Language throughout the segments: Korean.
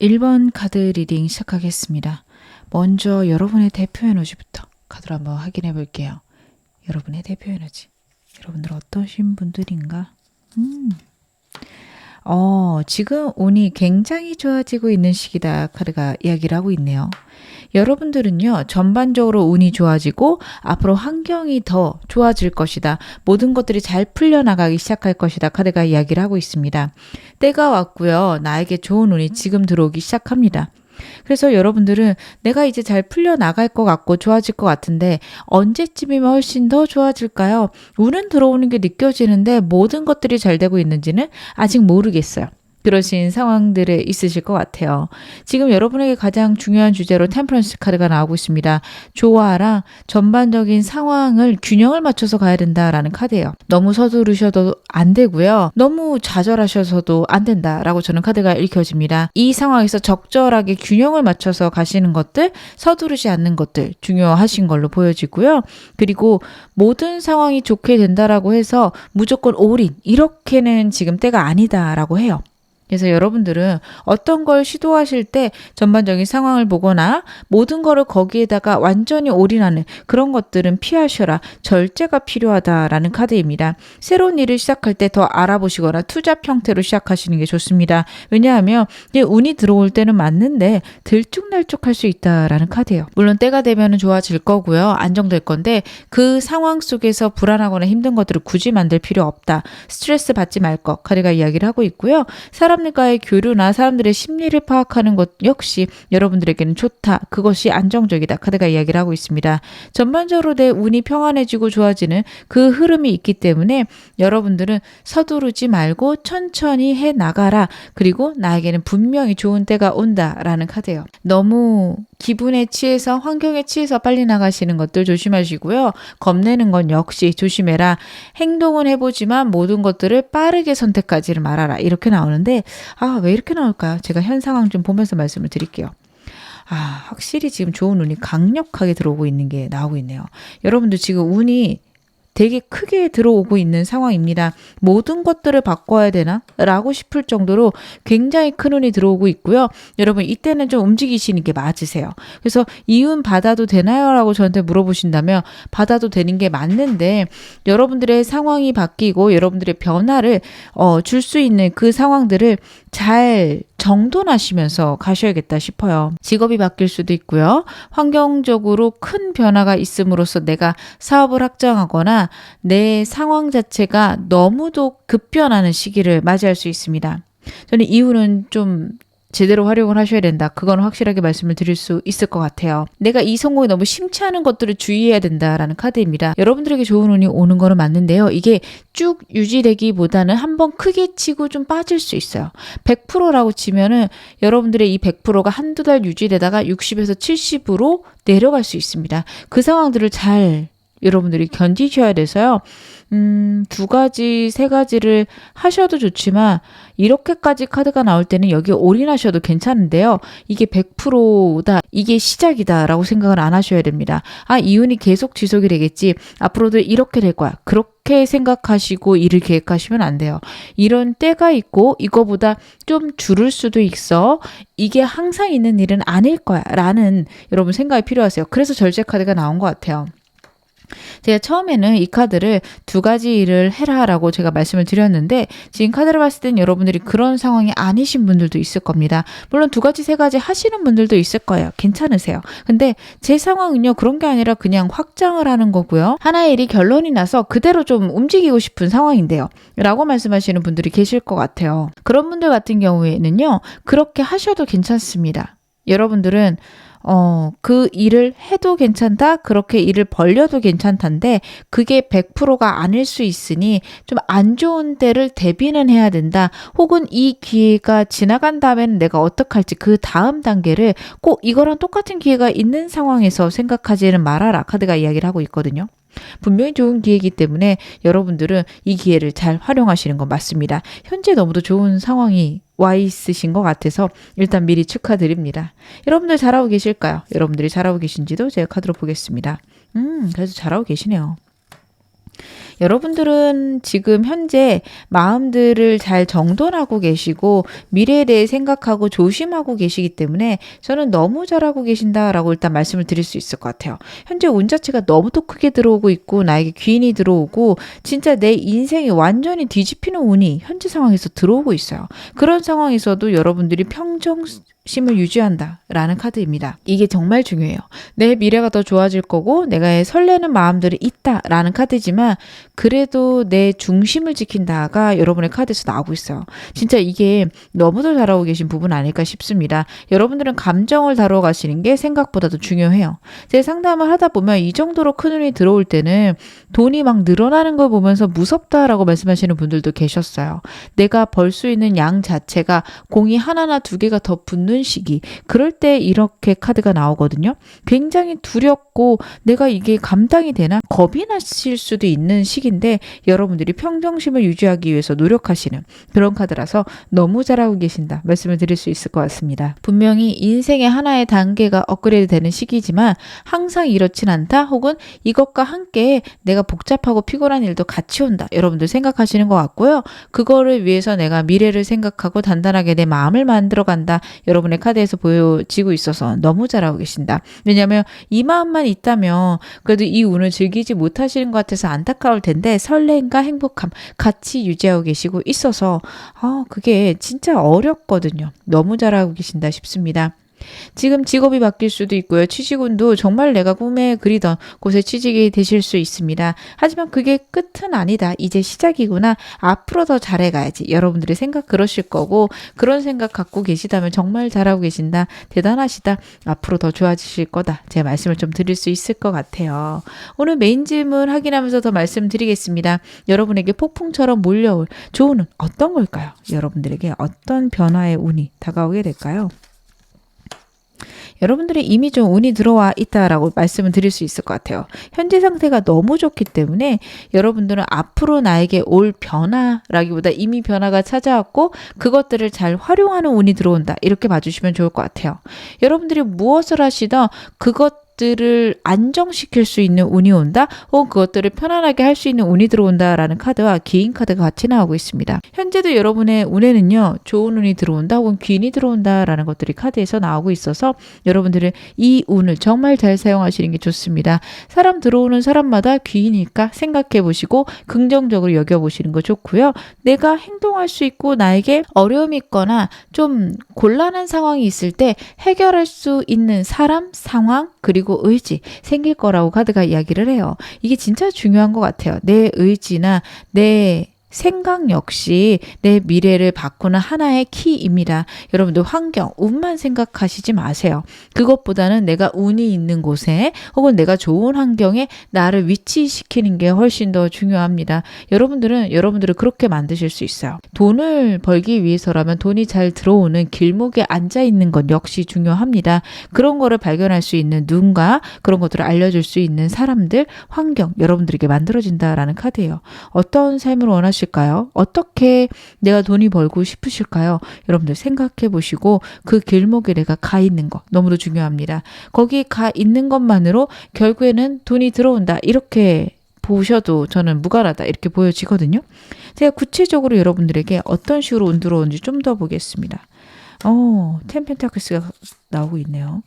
1번 카드 리딩 시작하겠습니다. 먼저 여러분의 대표 에너지부터 카드로 한번 확인해 볼게요. 여러분의 대표 에너지. 여러분들 어떠신 분들인가? 지금 운이 굉장히 좋아지고 있는 시기다 카드가 이야기를 하고 있네요. 여러분들은요, 전반적으로 운이 좋아지고 앞으로 환경이 더 좋아질 것이다. 모든 것들이 잘 풀려나가기 시작할 것이다. 카드가 이야기를 하고 있습니다. 때가 왔고요. 나에게 좋은 운이 지금 들어오기 시작합니다. 그래서 여러분들은 내가 이제 잘 풀려나갈 것 같고 좋아질 것 같은데 언제쯤이면 훨씬 더 좋아질까요? 운은 들어오는 게 느껴지는데 모든 것들이 잘 되고 있는지는 아직 모르겠어요. 그러신 상황들에 있으실 것 같아요. 지금 여러분에게 가장 중요한 주제로 템퍼런스 카드가 나오고 있습니다. 조화랑 전반적인 상황을 균형을 맞춰서 가야 된다라는 카드예요. 너무 서두르셔도 안 되고요. 너무 좌절하셔서도 안 된다라고 저는 카드가 읽혀집니다. 이 상황에서 적절하게 균형을 맞춰서 가시는 것들, 서두르지 않는 것들 중요하신 걸로 보여지고요. 그리고 모든 상황이 좋게 된다라고 해서 무조건 올인 이렇게는 지금 때가 아니다라고 해요. 그래서 여러분들은 어떤 걸 시도하실 때 전반적인 상황을 보거나 모든 거를 거기에다가 완전히 올인하는 그런 것들은 피하셔라. 절제가 필요하다라는 카드입니다. 새로운 일을 시작할 때 더 알아보시거나 투잡 형태로 시작하시는 게 좋습니다. 왜냐하면 운이 들어올 때는 맞는데 들쭉날쭉할 수 있다라는 카드예요. 물론 때가 되면 좋아질 거고요. 안정될 건데 그 상황 속에서 불안하거나 힘든 것들을 굳이 만들 필요 없다. 스트레스 받지 말 것. 카드가 이야기를 하고 있고요. 사람들과의 교류나 사람들의 심리를 파악하는 것 역시 여러분들에게는 좋다. 그것이 안정적이다. 카드가 이야기를 하고 있습니다. 전반적으로 내 운이 평안해지고 좋아지는 그 흐름이 있기 때문에 여러분들은 서두르지 말고 천천히 해 나가라. 그리고 나에게는 분명히 좋은 때가 온다라는 카드예요. 너무 기분에 취해서 환경에 취해서 빨리 나가시는 것들 조심하시고요. 겁내는 건 역시 조심해라. 행동은 해보지만 모든 것들을 빠르게 선택하지를 말아라. 이렇게 나오는데 왜 이렇게 나올까요? 제가 현 상황 좀 보면서 말씀을 드릴게요. 확실히 지금 좋은 운이 강력하게 들어오고 있는 게 나오고 있네요. 여러분들 지금 운이 되게 크게 들어오고 있는 상황입니다. 모든 것들을 바꿔야 되나? 라고 싶을 정도로 굉장히 큰 운이 들어오고 있고요. 여러분 이때는 좀 움직이시는 게 맞으세요. 그래서 이 운 받아도 되나요? 라고 저한테 물어보신다면 받아도 되는 게 맞는데 여러분들의 상황이 바뀌고 여러분들의 변화를 줄 수 있는 그 상황들을 잘 정돈하시면서 가셔야겠다 싶어요. 직업이 바뀔 수도 있고요. 환경적으로 큰 변화가 있음으로써 내가 사업을 확장하거나 내 상황 자체가 너무도 급변하는 시기를 맞이할 수 있습니다. 저는 이유는 좀 제대로 활용을 하셔야 된다. 그건 확실하게 말씀을 드릴 수 있을 것 같아요. 내가 이 성공에 너무 심취하는 것들을 주의해야 된다라는 카드입니다. 여러분들에게 좋은 운이 오는 거는 맞는데요. 이게 쭉 유지되기보다는 한번 크게 치고 좀 빠질 수 있어요. 100%라고 치면은 여러분들의 이 100%가 한두 달 유지되다가 60에서 70으로 내려갈 수 있습니다. 그 상황들을 잘 여러분들이 견디셔야 돼서요. 두 가지, 세 가지를 하셔도 좋지만 이렇게까지 카드가 나올 때는 여기에 올인하셔도 괜찮은데요. 이게 100%다. 이게 시작이다 라고 생각을 안 하셔야 됩니다. 이 운이 계속 지속이 되겠지. 앞으로도 이렇게 될 거야. 그렇게 생각하시고 일을 계획하시면 안 돼요. 이런 때가 있고 이거보다 좀 줄을 수도 있어. 이게 항상 있는 일은 아닐 거야 라는 여러분 생각이 필요하세요. 그래서 절제 카드가 나온 것 같아요. 제가 처음에는 이 카드를 두 가지 일을 해라라고 제가 말씀을 드렸는데 지금 카드를 봤을 땐 여러분들이 그런 상황이 아니신 분들도 있을 겁니다. 물론 두 가지, 세 가지 하시는 분들도 있을 거예요. 괜찮으세요. 근데 제 상황은요. 그런 게 아니라 그냥 확장을 하는 거고요. 하나의 일이 결론이 나서 그대로 좀 움직이고 싶은 상황인데요. 라고 말씀하시는 분들이 계실 것 같아요. 그런 분들 같은 경우에는요. 그렇게 하셔도 괜찮습니다. 여러분들은 그 일을 해도 괜찮다. 그렇게 일을 벌려도 괜찮단데 그게 100%가 아닐 수 있으니 좀 안 좋은 때를 대비는 해야 된다. 혹은 이 기회가 지나간 다음에는 내가 어떡할지 그 다음 단계를 꼭 이거랑 똑같은 기회가 있는 상황에서 생각하지는 말아라. 카드가 이야기를 하고 있거든요. 분명히 좋은 기회이기 때문에 여러분들은 이 기회를 잘 활용하시는 건 맞습니다. 현재 너무도 좋은 상황이 와 있으신 것 같아서 일단 미리 축하드립니다. 여러분들 잘하고 계실까요? 여러분들이 잘하고 계신지도 제가 카드로 보겠습니다. 그래도 잘하고 계시네요. 여러분들은 지금 현재 마음들을 잘 정돈하고 계시고 미래에 대해 생각하고 조심하고 계시기 때문에 저는 너무 잘하고 계신다라고 일단 말씀을 드릴 수 있을 것 같아요. 현재 운 자체가 너무도 크게 들어오고 있고 나에게 귀인이 들어오고 진짜 내 인생이 완전히 뒤집히는 운이 현재 상황에서 들어오고 있어요. 그런 상황에서도 여러분들이 평정심을 유지한다라는 카드입니다. 이게 정말 중요해요. 내 미래가 더 좋아질 거고 내가 설레는 마음들이 있다라는 카드지만 그래도 내 중심을 지킨다가 여러분의 카드에서 나오고 있어요. 진짜 이게 너무도 잘하고 계신 부분 아닐까 싶습니다. 여러분들은 감정을 다뤄 가시는 게 생각보다도 중요해요. 제 상담을 하다 보면 이 정도로 큰 운이 들어올 때는 돈이 막 늘어나는 걸 보면서 무섭다라고 말씀하시는 분들도 계셨어요. 내가 벌 수 있는 양 자체가 공이 하나나 두 개가 더 붙는 시기. 그럴 때 이렇게 카드가 나오거든요. 굉장히 두렵고 내가 이게 감당이 되나 겁이 나실 수도 있는 시기인데 여러분들이 평정심을 유지하기 위해서 노력하시는 그런 카드라서 너무 잘하고 계신다 말씀을 드릴 수 있을 것 같습니다. 분명히 인생의 하나의 단계가 업그레이드 되는 시기지만 항상 이렇진 않다 혹은 이것과 함께 내가 복잡하고 피곤한 일도 같이 온다 여러분들 생각하시는 것 같고요. 그거를 위해서 내가 미래를 생각하고 단단하게 내 마음을 만들어 간다 여러분의 카드에서 보여지고 있어서 너무 잘하고 계신다. 왜냐하면 이 마음만 있다면 그래도 이 운을 즐기지 못하시는 것 같아서 안타까울 텐데 설렘과 행복함 같이 유지하고 계시고 있어서 그게 진짜 어렵거든요. 너무 잘하고 계신다 싶습니다. 지금 직업이 바뀔 수도 있고요. 취직운도 정말 내가 꿈에 그리던 곳에 취직이 되실 수 있습니다. 하지만 그게 끝은 아니다. 이제 시작이구나. 앞으로 더 잘해가야지. 여러분들이 생각 그러실 거고 그런 생각 갖고 계시다면 정말 잘하고 계신다. 대단하시다. 앞으로 더 좋아지실 거다. 제 말씀을 좀 드릴 수 있을 것 같아요. 오늘 메인 질문 확인하면서 더 말씀드리겠습니다. 여러분에게 폭풍처럼 몰려올 좋은 운 어떤 걸까요? 여러분들에게 어떤 변화의 운이 다가오게 될까요? 여러분들이 이미 좀 운이 들어와 있다라고 말씀을 드릴 수 있을 것 같아요. 현재 상태가 너무 좋기 때문에 여러분들은 앞으로 나에게 올 변화라기보다 이미 변화가 찾아왔고 그것들을 잘 활용하는 운이 들어온다. 이렇게 봐주시면 좋을 것 같아요. 여러분들이 무엇을 하시든 그것들을 안정시킬 수 있는 운이 온다 혹은 그것들을 편안하게 할 수 있는 운이 들어온다라는 카드와 기인 카드가 같이 나오고 있습니다. 현재도 여러분의 운에는요 좋은 운이 들어온다 혹은 귀인이 들어온다라는 것들이 카드에서 나오고 있어서 여러분들은 이 운을 정말 잘 사용하시는 게 좋습니다. 사람 들어오는 사람마다 귀인일까 생각해 보시고 긍정적으로 여겨보시는 거 좋고요. 내가 행동할 수 있고 나에게 어려움이 있거나 좀 곤란한 상황이 있을 때 해결할 수 있는 사람, 상황 그리고 의지 생길 거라고 카드가 이야기를 해요. 이게 진짜 중요한 것 같아요. 내 의지나 내 생각 역시 내 미래를 바꾸는 하나의 키입니다. 여러분들 환경, 운만 생각하시지 마세요. 그것보다는 내가 운이 있는 곳에 혹은 내가 좋은 환경에 나를 위치시키는 게 훨씬 더 중요합니다. 여러분들을 그렇게 만드실 수 있어요. 돈을 벌기 위해서라면 돈이 잘 들어오는 길목에 앉아 있는 것 역시 중요합니다. 그런 거를 발견할 수 있는 눈과 그런 것들을 알려줄 수 있는 사람들, 환경 여러분들에게 만들어진다라는 카드예요. 어떤 삶을 원하실까요? 어떻게 내가 돈이 벌고 싶으실까요? 여러분들 생각해 보시고 그 길목에 내가 가 있는 거 너무도 중요합니다. 거기 가 있는 것만으로 결국에는 돈이 들어온다. 이렇게 보셔도 저는 무관하다. 이렇게 보여지거든요. 제가 구체적으로 여러분들에게 어떤 식으로 운 들어오는지 좀 더 보겠습니다. 텐 펜타클스가 나오고 있네요.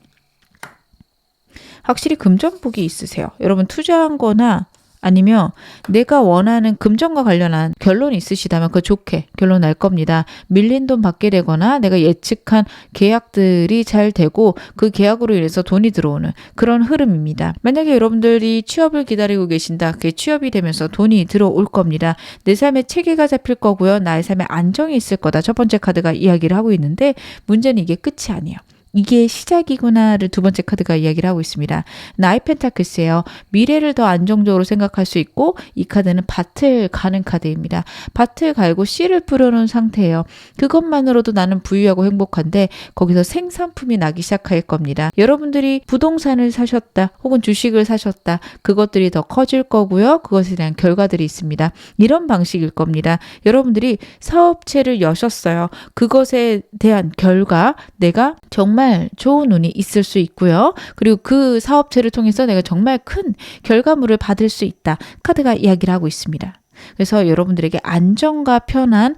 확실히 금전복이 있으세요. 여러분 투자한 거나 아니면 내가 원하는 금전과 관련한 결론이 있으시다면 그 좋게 결론 날 겁니다. 밀린 돈 받게 되거나 내가 예측한 계약들이 잘 되고 그 계약으로 인해서 돈이 들어오는 그런 흐름입니다. 만약에 여러분들이 취업을 기다리고 계신다. 그게 취업이 되면서 돈이 들어올 겁니다. 내 삶에 체계가 잡힐 거고요. 나의 삶에 안정이 있을 거다. 첫 번째 카드가 이야기를 하고 있는데 문제는 이게 끝이 아니에요. 이게 시작이구나를 두 번째 카드가 이야기를 하고 있습니다. 나이 펜타클스예요. 미래를 더 안정적으로 생각할 수 있고 이 카드는 밭을 가는 카드입니다. 밭을 갈고 씨를 뿌려놓은 상태예요. 그것만으로도 나는 부유하고 행복한데 거기서 생산품이 나기 시작할 겁니다. 여러분들이 부동산을 사셨다 혹은 주식을 사셨다. 그것들이 더 커질 거고요. 그것에 대한 결과들이 있습니다. 이런 방식일 겁니다. 여러분들이 사업체를 여셨어요. 그것에 대한 결과 내가 정말 정말 좋은 운이 있을 수 있고요. 그리고 그 사업체를 통해서 내가 정말 큰 결과물을 받을 수 있다. 카드가 이야기를 하고 있습니다. 그래서 여러분들에게 안정과 편안,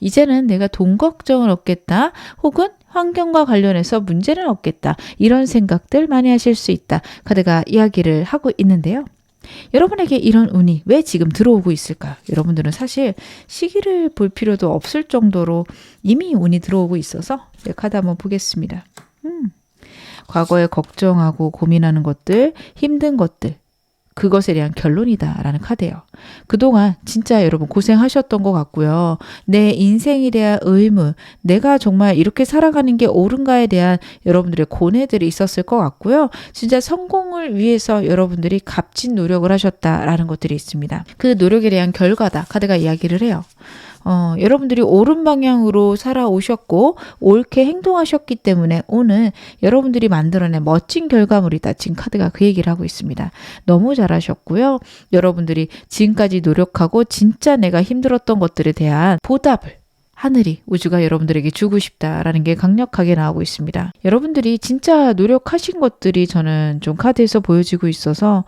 이제는 내가 돈 걱정을 없겠다. 혹은 환경과 관련해서 문제는 없겠다. 이런 생각들 많이 하실 수 있다. 카드가 이야기를 하고 있는데요. 여러분에게 이런 운이 왜 지금 들어오고 있을까요? 여러분들은 사실 시기를 볼 필요도 없을 정도로 이미 운이 들어오고 있어서 카드 한번 보겠습니다. 과거에 걱정하고 고민하는 것들, 힘든 것들, 그것에 대한 결론이다라는 카드예요. 그동안 진짜 여러분 고생하셨던 것 같고요. 내 인생에 대한 의무, 내가 정말 이렇게 살아가는 게 옳은가에 대한 여러분들의 고뇌들이 있었을 것 같고요. 진짜 성공을 위해서 여러분들이 값진 노력을 하셨다라는 것들이 있습니다. 그 노력에 대한 결과다. 카드가 이야기를 해요. 여러분들이 옳은 방향으로 살아오셨고 옳게 행동하셨기 때문에 오늘 여러분들이 만들어낸 멋진 결과물이다. 지금 카드가 그 얘기를 하고 있습니다. 너무 잘하셨고요. 여러분들이 지금까지 노력하고 진짜 내가 힘들었던 것들에 대한 보답을 하늘이, 우주가 여러분들에게 주고 싶다라는 게 강력하게 나오고 있습니다. 여러분들이 진짜 노력하신 것들이 저는 좀 카드에서 보여지고 있어서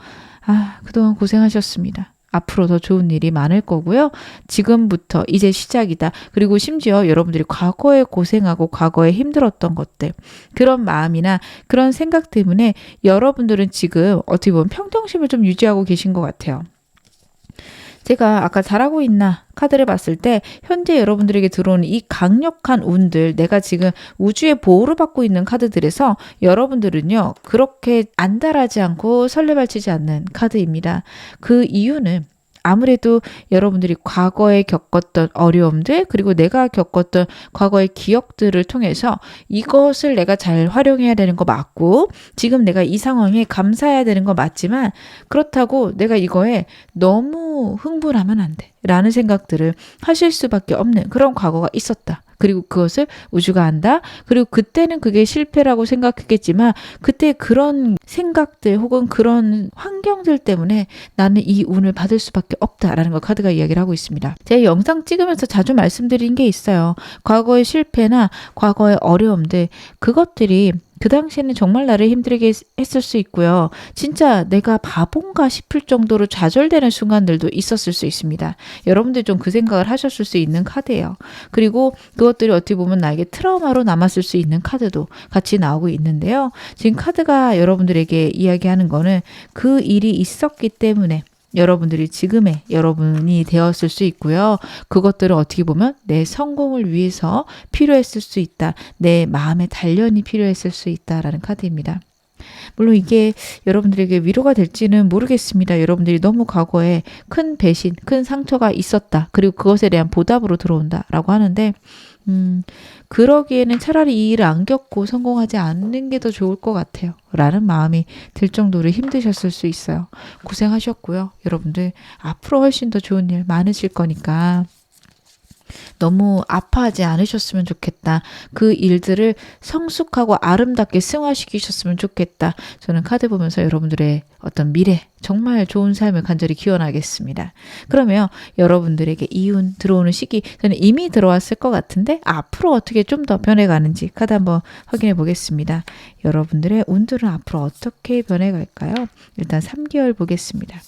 그동안 고생하셨습니다. 앞으로 더 좋은 일이 많을 거고요. 지금부터 이제 시작이다. 그리고 심지어 여러분들이 과거에 고생하고 과거에 힘들었던 것들, 그런 마음이나 그런 생각 때문에 여러분들은 지금 어떻게 보면 평정심을 좀 유지하고 계신 것 같아요. 제가 아까 잘하고 있나 카드를 봤을 때 현재 여러분들에게 들어오는 이 강력한 운들, 내가 지금 우주의 보호를 받고 있는 카드들에서 여러분들은요 그렇게 안달하지 않고 설레발치지 않는 카드입니다. 그 이유는 아무래도 여러분들이 과거에 겪었던 어려움들, 그리고 내가 겪었던 과거의 기억들을 통해서 이것을 내가 잘 활용해야 되는 거 맞고, 지금 내가 이 상황에 감사해야 되는 거 맞지만, 그렇다고 내가 이거에 너무 흥분하면 안 돼 라는 생각들을 하실 수밖에 없는 그런 과거가 있었다. 그리고 그것을 우주가 안다. 그리고 그때는 그게 실패라고 생각했겠지만 그때 그런 생각들 혹은 그런 환경들 때문에 나는 이 운을 받을 수밖에 없다라는 걸 카드가 이야기를 하고 있습니다. 제가 영상 찍으면서 자주 말씀드린 게 있어요. 과거의 실패나 과거의 어려움들, 그것들이 그 당시에는 정말 나를 힘들게 했을 수 있고요. 진짜 내가 바본가 싶을 정도로 좌절되는 순간들도 있었을 수 있습니다. 여러분들 좀 그 생각을 하셨을 수 있는 카드예요. 그리고 그것들이 어떻게 보면 나에게 트라우마로 남았을 수 있는 카드도 같이 나오고 있는데요. 지금 카드가 여러분들에게 이야기하는 거는 그 일이 있었기 때문에 여러분들이 지금의 여러분이 되었을 수 있고요. 그것들은 어떻게 보면 내 성공을 위해서 필요했을 수 있다. 내 마음의 단련이 필요했을 수 있다라는 카드입니다. 물론 이게 여러분들에게 위로가 될지는 모르겠습니다. 여러분들이 너무 과거에 큰 배신, 큰 상처가 있었다. 그리고 그것에 대한 보답으로 들어온다라고 하는데 그러기에는 차라리 이 일을 안 겪고 성공하지 않는 게 더 좋을 것 같아요. 라는 마음이 들 정도로 힘드셨을 수 있어요. 고생하셨고요. 여러분들 앞으로 훨씬 더 좋은 일 많으실 거니까 너무 아파하지 않으셨으면 좋겠다. 그 일들을 성숙하고 아름답게 승화시키셨으면 좋겠다. 저는 카드 보면서 여러분들의 어떤 미래, 정말 좋은 삶을 간절히 기원하겠습니다. 그러면 여러분들에게 이운 들어오는 시기, 저는 이미 들어왔을 것 같은데 앞으로 어떻게 좀 더 변해가는지 카드 한번 확인해 보겠습니다. 여러분들의 운들은 앞으로 어떻게 변해갈까요? 일단 3개월 보겠습니다.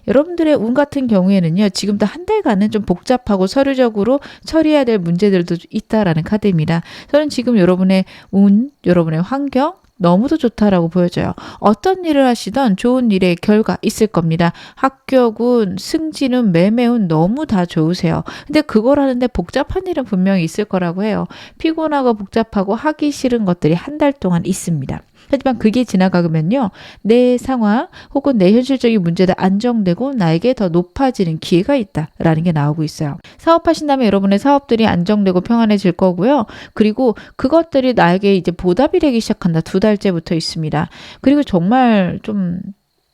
여러분들의 운 같은 경우에는요, 지금도 한 달간은 좀 복잡하고 서류적으로 처리해야 될 문제들도 있다라는 카드입니다. 저는 지금 여러분의 운, 여러분의 환경, 너무도 좋다라고 보여져요. 어떤 일을 하시던 좋은 일의 결과 있을 겁니다. 합격운, 승진운, 매매운 너무 다 좋으세요. 근데 그걸 하는데 복잡한 일은 분명히 있을 거라고 해요. 피곤하고 복잡하고 하기 싫은 것들이 한 달 동안 있습니다. 하지만 그게 지나가면요, 내 상황 혹은 내 현실적인 문제도 안정되고 나에게 더 높아지는 기회가 있다라는 게 나오고 있어요. 사업하신다면 여러분의 사업들이 안정되고 평안해질 거고요. 그리고 그것들이 나에게 이제 보답이 되기 시작한다. 2달째부터 있습니다. 그리고 정말 좀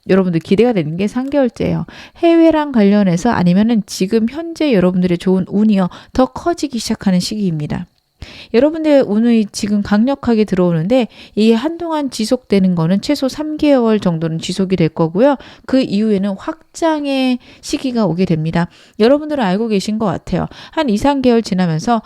여러분들 기대가 되는 게 3개월째예요. 해외랑 관련해서 아니면은 지금 현재 여러분들의 좋은 운이요, 더 커지기 시작하는 시기입니다. 여러분들 운이 지금 강력하게 들어오는데 이게 한동안 지속되는 거는 최소 3개월 정도는 지속이 될 거고요. 그 이후에는 확장의 시기가 오게 됩니다. 여러분들은 알고 계신 것 같아요. 한 2, 3개월 지나면서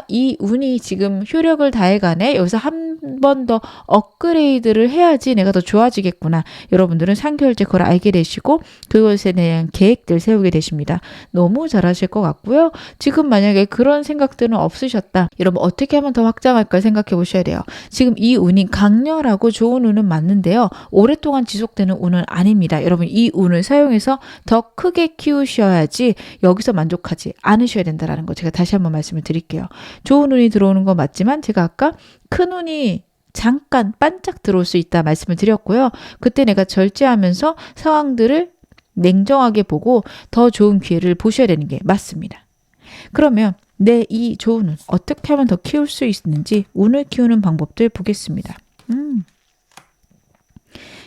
이 운이 지금 효력을 다해가네. 여기서 한 번 더 업그레이드를 해야지 내가 더 좋아지겠구나. 여러분들은 3개월째 그걸 알게 되시고 그것에 대한 계획들 세우게 되십니다. 너무 잘하실 것 같고요. 지금 만약에 그런 생각들은 없으셨다. 여러분 어떻게 하면 더 확장할까 생각해 보셔야 돼요. 지금 이 운이 강렬하고 좋은 운은 맞는데요. 오랫동안 지속되는 운은 아닙니다. 여러분 이 운을 사용해서 더 크게 키우셔야지 여기서 만족하지 않으셔야 된다는 거 제가 다시 한번 말씀을 드릴게요. 좋은 운이 들어오는 건 맞지만 제가 아까 큰 운이 잠깐 반짝 들어올 수 있다 말씀을 드렸고요. 그때 내가 절제하면서 상황들을 냉정하게 보고 더 좋은 기회를 보셔야 되는 게 맞습니다. 그러면 내 이 좋은 운 어떻게 하면 더 키울 수 있는지 운을 키우는 방법들 보겠습니다.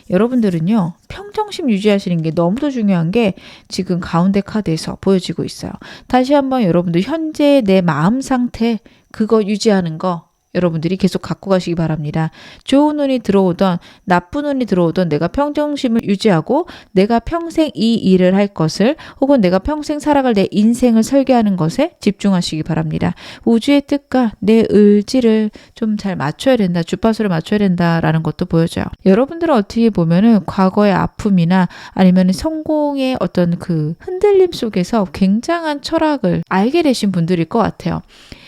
여러분들은요. 평정심 유지하시는 게 너무도 중요한 게 지금 가운데 카드에서 보여지고 있어요. 다시 한번 여러분들 현재 내 마음 상태 그거 유지하는 거 여러분들이 계속 갖고 가시기 바랍니다. 좋은 운이 들어오던 나쁜 운이 들어오던 내가 평정심을 유지하고 내가 평생 이 일을 할 것을 혹은 내가 평생 살아갈 내 인생을 설계하는 것에 집중하시기 바랍니다. 우주의 뜻과 내 의지를 좀 잘 맞춰야 된다. 주파수를 맞춰야 된다라는 것도 보여줘요. 여러분들은 어떻게 보면은 과거의 아픔이나 아니면 성공의 어떤 그 흔들림 속에서 굉장한 철학을 알게 되신 분들일 것 같아요.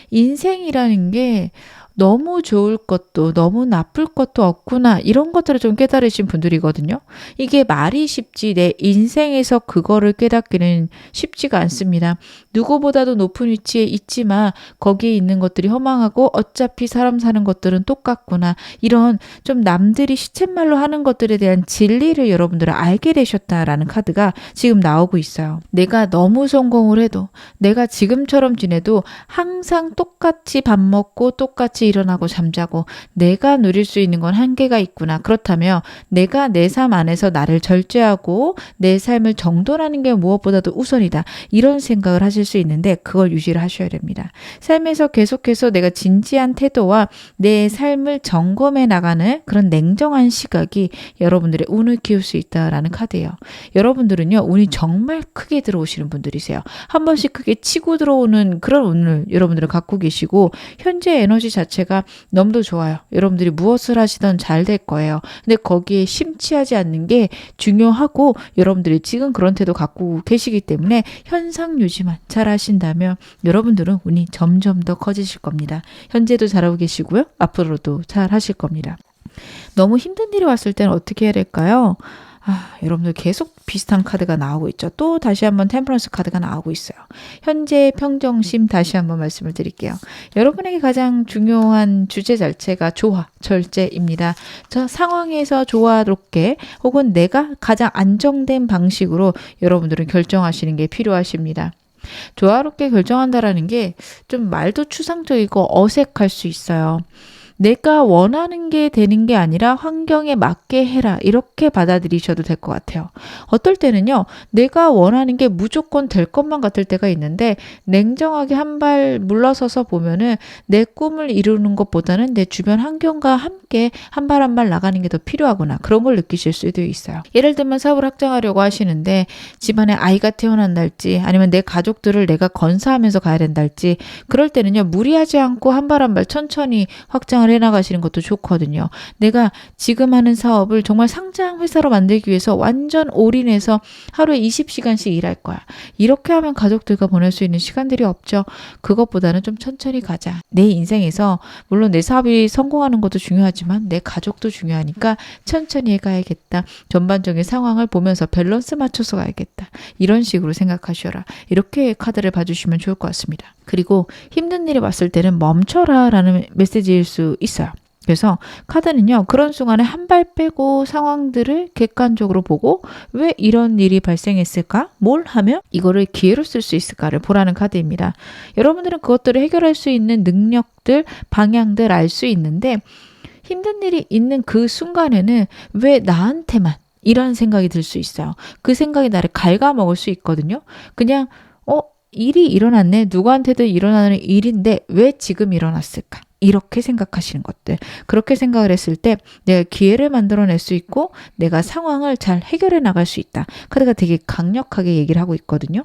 인생이라는 게 너무 좋을 것도 너무 나쁠 것도 없구나 이런 것들을 좀 깨달으신 분들이거든요. 이게 말이 쉽지 내 인생에서 그거를 깨닫기는 쉽지가 않습니다. 누구보다도 높은 위치에 있지만 거기에 있는 것들이 허망하고 어차피 사람 사는 것들은 똑같구나 이런 좀 남들이 시쳇말로 하는 것들에 대한 진리를 여러분들은 알게 되셨다라는 카드가 지금 나오고 있어요. 내가 너무 성공을 해도 내가 지금처럼 지내도 항상 똑같이 밥 먹고 똑같이 일어나고 잠자고 내가 누릴 수 있는 건 한계가 있구나. 그렇다면 내가 내 삶 안에서 나를 절제하고 내 삶을 정돈하는 게 무엇보다도 우선이다. 이런 생각을 하실 수 있는데 그걸 유지를 하셔야 됩니다. 삶에서 계속해서 내가 진지한 태도와 내 삶을 점검해 나가는 그런 냉정한 시각이 여러분들의 운을 키울 수 있다라는 카드예요. 여러분들은요. 운이 정말 크게 들어오시는 분들이세요. 한 번씩 크게 치고 들어오는 그런 운을 여러분들은 갖고 계시고 현재 에너지 자체가 너무도 좋아요. 여러분들이 무엇을 하시든 잘 될 거예요. 근데 거기에 심취하지 않는 게 중요하고 여러분들이 지금 그런 태도 갖고 계시기 때문에 현상 유지만 잘 하신다면 여러분들은 운이 점점 더 커지실 겁니다. 현재도 잘하고 계시고요. 앞으로도 잘 하실 겁니다. 너무 힘든 일이 왔을 때는 어떻게 해야 될까요? 여러분들 계속 비슷한 카드가 나오고 있죠. 또 다시 한번 템퍼런스 카드가 나오고 있어요. 현재의 평정심 다시 한번 말씀을 드릴게요. 여러분에게 가장 중요한 주제 자체가 조화, 절제입니다. 저 상황에서 조화롭게 혹은 내가 가장 안정된 방식으로 여러분들은 결정하시는 게 필요하십니다. 조화롭게 결정한다라는 게 좀 말도 추상적이고 어색할 수 있어요. 내가 원하는 게 되는 게 아니라 환경에 맞게 해라 이렇게 받아들이셔도 될 것 같아요. 어떨 때는요. 내가 원하는 게 무조건 될 것만 같을 때가 있는데 냉정하게 한 발 물러서서 보면은 내 꿈을 이루는 것보다는 내 주변 환경과 함께 한 발 한 발 나가는 게 더 필요하구나 그런 걸 느끼실 수도 있어요. 예를 들면 사업을 확장하려고 하시는데 집안에 아이가 태어난달지 아니면 내 가족들을 내가 건사하면서 가야 된달지 그럴 때는요. 무리하지 않고 한 발 한 발 천천히 확장을 해나가시는 것도 좋거든요. 내가 지금 하는 사업을 정말 상장 회사로 만들기 위해서 완전 올인해서 하루에 20시간씩 일할 거야. 이렇게 하면 가족들과 보낼 수 있는 시간들이 없죠. 그것보다는 좀 천천히 가자. 내 인생에서 물론 내 사업이 성공하는 것도 중요하지만 내 가족도 중요하니까 천천히 해가야겠다. 전반적인 상황을 보면서 밸런스 맞춰서 가야겠다. 이런 식으로 생각하셔라. 이렇게 카드를 봐주시면 좋을 것 같습니다. 그리고 힘든 일이 왔을 때는 멈춰라 라는 메시지일 수 있어요. 그래서 카드는요. 그런 순간에 한 발 빼고 상황들을 객관적으로 보고 왜 이런 일이 발생했을까? 뭘 하면 이거를 기회로 쓸 수 있을까를 보라는 카드입니다. 여러분들은 그것들을 해결할 수 있는 능력들, 방향들 알 수 있는데 힘든 일이 있는 그 순간에는 왜 나한테만 이런 생각이 들 수 있어요. 그 생각이 나를 갉아먹을 수 있거든요. 그냥 일이 일어났네. 누구한테도 일어나는 일인데 왜 지금 일어났을까? 이렇게 생각하시는 것들. 그렇게 생각을 했을 때 내가 기회를 만들어낼 수 있고 내가 상황을 잘 해결해 나갈 수 있다. 카드가 되게 강력하게 얘기를 하고 있거든요.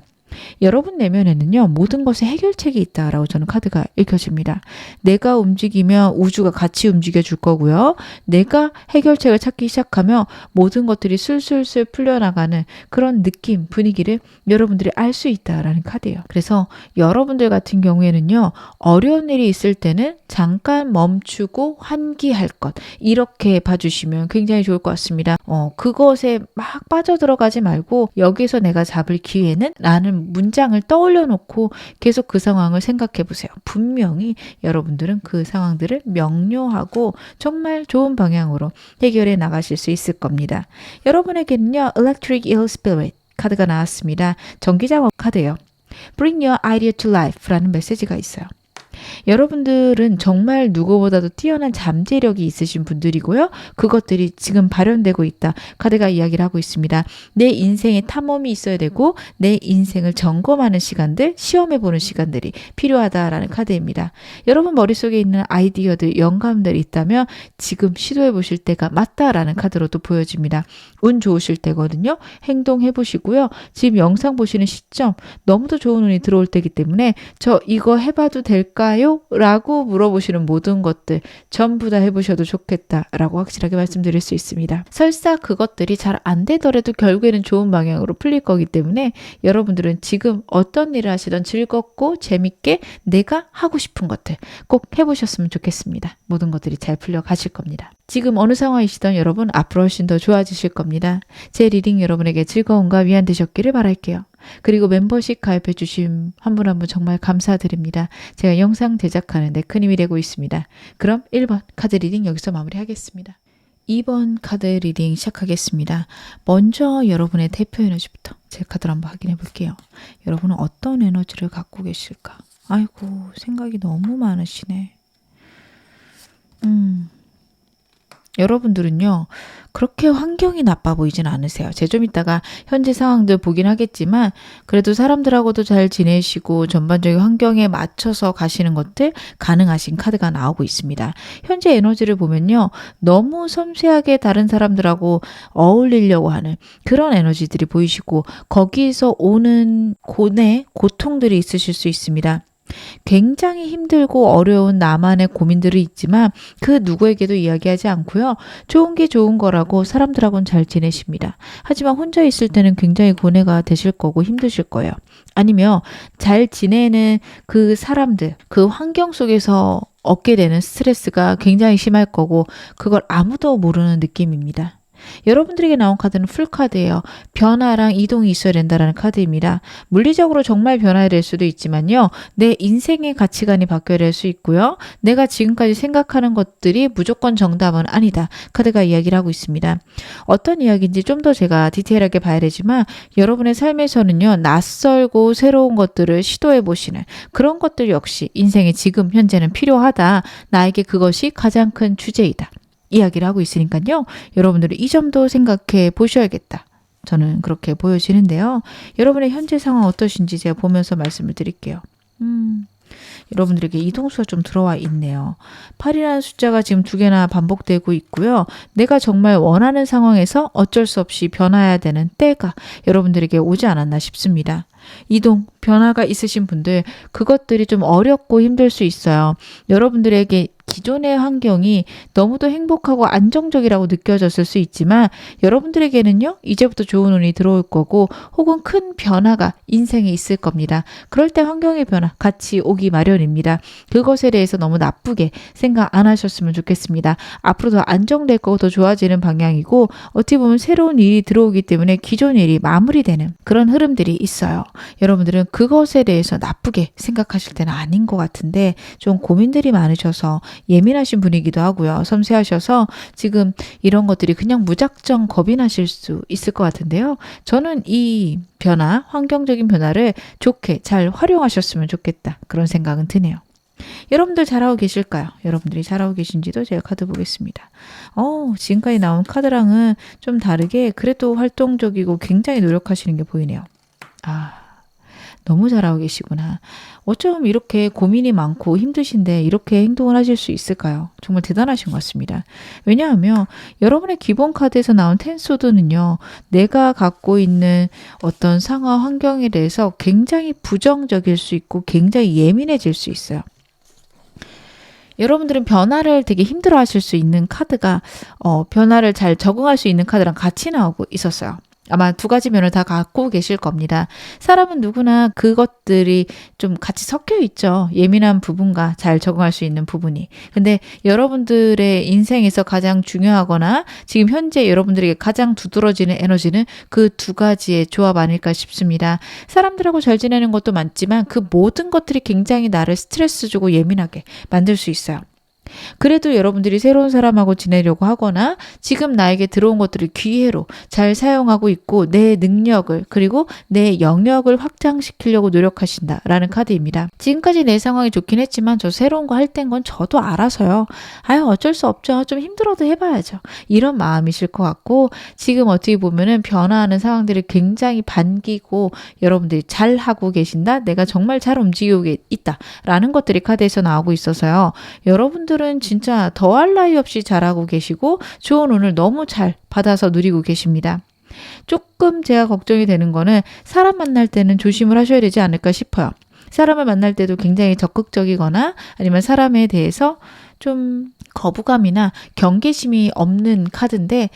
여러분 내면에는요, 모든 것에 해결책이 있다라고 저는 카드가 읽혀집니다. 내가 움직이면 우주가 같이 움직여 줄 거고요. 내가 해결책을 찾기 시작하면 모든 것들이 술술술 풀려나가는 그런 느낌, 분위기를 여러분들이 알 수 있다라는 카드예요. 그래서 여러분들 같은 경우에는요, 어려운 일이 있을 때는 잠깐 멈추고 환기할 것, 이렇게 봐주시면 굉장히 좋을 것 같습니다. 그것에 막 빠져들어가지 말고 여기서 내가 잡을 기회는 라는 문장을 떠올려 놓고 계속 그 상황을 생각해 보세요. 분명히 여러분들은 그 상황들을 명료하고 정말 좋은 방향으로 해결해 나가실 수 있을 겁니다. 여러분에게는요, Electric Eel Spirit 카드가 나왔습니다. 전기장어 카드예요. Bring your idea to life라는 메시지가 있어요. 여러분들은 정말 누구보다도 뛰어난 잠재력이 있으신 분들이고요. 그것들이 지금 발현되고 있다. 카드가 이야기를 하고 있습니다. 내 인생에 탐험이 있어야 되고 내 인생을 점검하는 시간들, 시험해보는 시간들이 필요하다라는 카드입니다. 여러분 머릿속에 있는 아이디어들, 영감들이 있다면 지금 시도해보실 때가 맞다라는 카드로도 보여집니다. 운 좋으실 때거든요. 행동해보시고요. 지금 영상 보시는 시점 너무도 좋은 운이 들어올 때이기 때문에 저 이거 해봐도 될까요? 라고 물어보시는 모든 것들 전부 다 해보셔도 좋겠다라고 확실하게 말씀드릴 수 있습니다. 설사 그것들이 잘 안 되더라도 결국에는 좋은 방향으로 풀릴 거기 때문에 여러분들은 지금 어떤 일을 하시던 즐겁고 재밌게 내가 하고 싶은 것들 꼭 해보셨으면 좋겠습니다. 모든 것들이 잘 풀려가실 겁니다. 지금 어느 상황이시던 여러분 앞으로 훨씬 더 좋아지실 겁니다. 제 리딩 여러분에게 즐거움과 위안 되셨기를 바랄게요. 그리고 멤버십 가입해 주신 한 분 한 분 정말 감사드립니다. 제가 영상 제작하는 데 큰 힘이 되고 있습니다. 그럼 1번 카드 리딩 여기서 마무리하겠습니다. 2번 카드 리딩 시작하겠습니다. 먼저 여러분의 대표 에너지부터 제 카드를 한번 확인해 볼게요. 여러분은 어떤 에너지를 갖고 계실까? 아이고 생각이 너무 많으시네. 여러분들은요, 그렇게 환경이 나빠 보이진 않으세요. 제가 좀 이따가 현재 상황들 보긴 하겠지만, 그래도 사람들하고도 잘 지내시고, 전반적인 환경에 맞춰서 가시는 것들 가능하신 카드가 나오고 있습니다. 현재 에너지를 보면요, 너무 섬세하게 다른 사람들하고 어울리려고 하는 그런 에너지들이 보이시고, 거기서 오는 고통들이 있으실 수 있습니다. 굉장히 힘들고 어려운 나만의 고민들이 있지만 그 누구에게도 이야기하지 않고요. 좋은 게 좋은 거라고 사람들하고는 잘 지내십니다. 하지만 혼자 있을 때는 굉장히 고뇌가 되실 거고 힘드실 거예요. 아니면 잘 지내는 그 사람들, 그 환경 속에서 얻게 되는 스트레스가 굉장히 심할 거고 그걸 아무도 모르는 느낌입니다. 여러분들에게 나온 카드는 풀카드예요. 변화랑 이동이 있어야 된다는 카드입니다. 물리적으로 정말 변화될 수도 있지만요. 내 인생의 가치관이 바뀌어야 될 수 있고요. 내가 지금까지 생각하는 것들이 무조건 정답은 아니다. 카드가 이야기를 하고 있습니다. 어떤 이야기인지 좀 더 제가 디테일하게 봐야 되지만 여러분의 삶에서는요. 낯설고 새로운 것들을 시도해 보시는 그런 것들 역시 인생에 지금 현재는 필요하다. 나에게 그것이 가장 큰 주제이다. 이야기를 하고 있으니까요. 여러분들이 이 점도 생각해 보셔야겠다. 저는 그렇게 보여지는데요. 여러분의 현재 상황 어떠신지 제가 보면서 말씀을 드릴게요. 여러분들에게 이동수가 좀 들어와 있네요. 8이라는 숫자가 지금 2개나 반복되고 있고요. 내가 정말 원하는 상황에서 어쩔 수 없이 변화해야 되는 때가 여러분들에게 오지 않았나 싶습니다. 이동, 변화가 있으신 분들 그것들이 좀 어렵고 힘들 수 있어요. 여러분들에게 기존의 환경이 너무도 행복하고 안정적이라고 느껴졌을 수 있지만 여러분들에게는요. 이제부터 좋은 운이 들어올 거고 혹은 큰 변화가 인생에 있을 겁니다. 그럴 때 환경의 변화 같이 오기 마련입니다. 그것에 대해서 너무 나쁘게 생각 안 하셨으면 좋겠습니다. 앞으로 더 안정될 거고 더 좋아지는 방향이고 어떻게 보면 새로운 일이 들어오기 때문에 기존 일이 마무리되는 그런 흐름들이 있어요. 여러분들은 그것에 대해서 나쁘게 생각하실 때는 아닌 것 같은데 좀 고민들이 많으셔서 예민하신 분이기도 하고요. 섬세하셔서 지금 이런 것들이 그냥 무작정 겁이 나실 수 있을 것 같은데요. 저는 이 변화, 환경적인 변화를 좋게 잘 활용하셨으면 좋겠다. 그런 생각은 드네요. 여러분들 잘하고 계실까요? 여러분들이 잘하고 계신지도 제가 카드 보겠습니다. 지금까지 나온 카드랑은 좀 다르게 그래도 활동적이고 굉장히 노력하시는 게 보이네요. 너무 잘하고 계시구나. 어쩜 이렇게 고민이 많고 힘드신데 이렇게 행동을 하실 수 있을까요? 정말 대단하신 것 같습니다. 왜냐하면 여러분의 기본 카드에서 나온 텐소드는요. 내가 갖고 있는 어떤 상황 환경에 대해서 굉장히 부정적일 수 있고 굉장히 예민해질 수 있어요. 여러분들은 변화를 되게 힘들어 하실 수 있는 카드가 변화를 잘 적응할 수 있는 카드랑 같이 나오고 있었어요. 아마 두 가지 면을 다 갖고 계실 겁니다. 사람은 누구나 그것들이 좀 같이 섞여 있죠. 예민한 부분과 잘 적응할 수 있는 부분이. 근데 여러분들의 인생에서 가장 중요하거나 지금 현재 여러분들에게 가장 두드러지는 에너지는 그 두 가지의 조합 아닐까 싶습니다. 사람들하고 잘 지내는 것도 많지만 그 모든 것들이 굉장히 나를 스트레스 주고 예민하게 만들 수 있어요. 그래도 여러분들이 새로운 사람하고 지내려고 하거나 지금 나에게 들어온 것들을 기회로 잘 사용하고 있고 내 능력을 그리고 내 영역을 확장시키려고 노력하신다라는 카드입니다. 지금까지 내 상황이 좋긴 했지만 저 새로운 거 할 땐 건 저도 알아서요. 아유 어쩔 수 없죠. 좀 힘들어도 해봐야죠. 이런 마음이실 것 같고 지금 어떻게 보면은 변화하는 상황들을 굉장히 반기고 여러분들이 잘 하고 계신다. 내가 정말 잘 움직이고 있다라는 것들이 카드에서 나오고 있어서요. 여러분들은 진짜 더할 나위 없이 잘하고 계시고 좋은 운을 너무 잘 받아서 누리고 계십니다. 조금 제가 걱정이 되는 거는 사람 만날 때는 조심을 하셔야 되지 않을까 싶어요. 사람을 만날 때도 굉장히 적극적이거나 아니면 사람에 대해서 좀 거부감이나 경계심이 없는 카드인데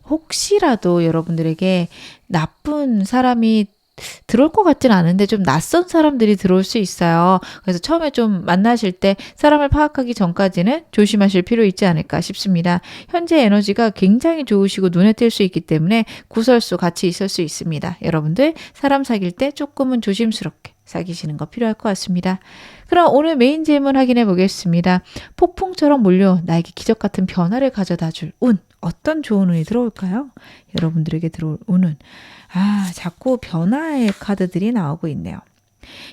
혹시라도 여러분들에게 나쁜 사람이 들어올 것 같진 않은데 좀 낯선 사람들이 들어올 수 있어요. 그래서 처음에 좀 만나실 때 사람을 파악하기 전까지는 조심하실 필요 있지 않을까 싶습니다. 현재 에너지가 굉장히 좋으시고 눈에 띌 수 있기 때문에 구설수 같이 있을 수 있습니다. 여러분들 사람 사귈 때 조금은 조심스럽게 사귀시는 거 필요할 것 같습니다. 그럼 오늘 메인 질문 확인해 보겠습니다. 폭풍처럼 몰려 나에게 기적 같은 변화를 가져다 줄 운. 어떤 좋은 운이 들어올까요? 여러분들에게 들어올 운은 자꾸 변화의 카드들이 나오고 있네요.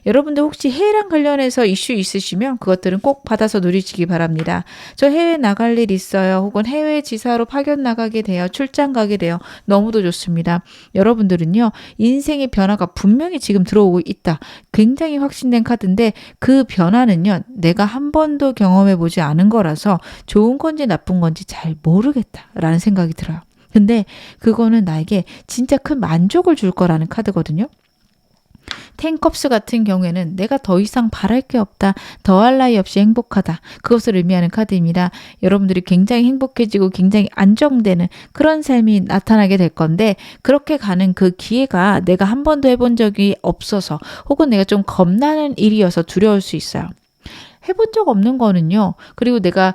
여러분들 혹시 해외랑 관련해서 이슈 있으시면 그것들은 꼭 받아서 누리시기 바랍니다. 저 해외 나갈 일 있어요. 혹은 해외 지사로 파견 나가게 돼요. 출장 가게 돼요. 너무도 좋습니다. 여러분들은요. 인생의 변화가 분명히 지금 들어오고 있다. 굉장히 확신된 카드인데 그 변화는요. 내가 한 번도 경험해보지 않은 거라서 좋은 건지 나쁜 건지 잘 모르겠다라는 생각이 들어요. 근데 그거는 나에게 진짜 큰 만족을 줄 거라는 카드거든요. 텐컵스 같은 경우에는 내가 더 이상 바랄 게 없다. 더할 나위 없이 행복하다. 그것을 의미하는 카드입니다. 여러분들이 굉장히 행복해지고 굉장히 안정되는 그런 삶이 나타나게 될 건데 그렇게 가는 그 기회가 내가 한 번도 해본 적이 없어서 혹은 내가 좀 겁나는 일이어서 두려울 수 있어요. 해본 적 없는 거는요. 그리고 내가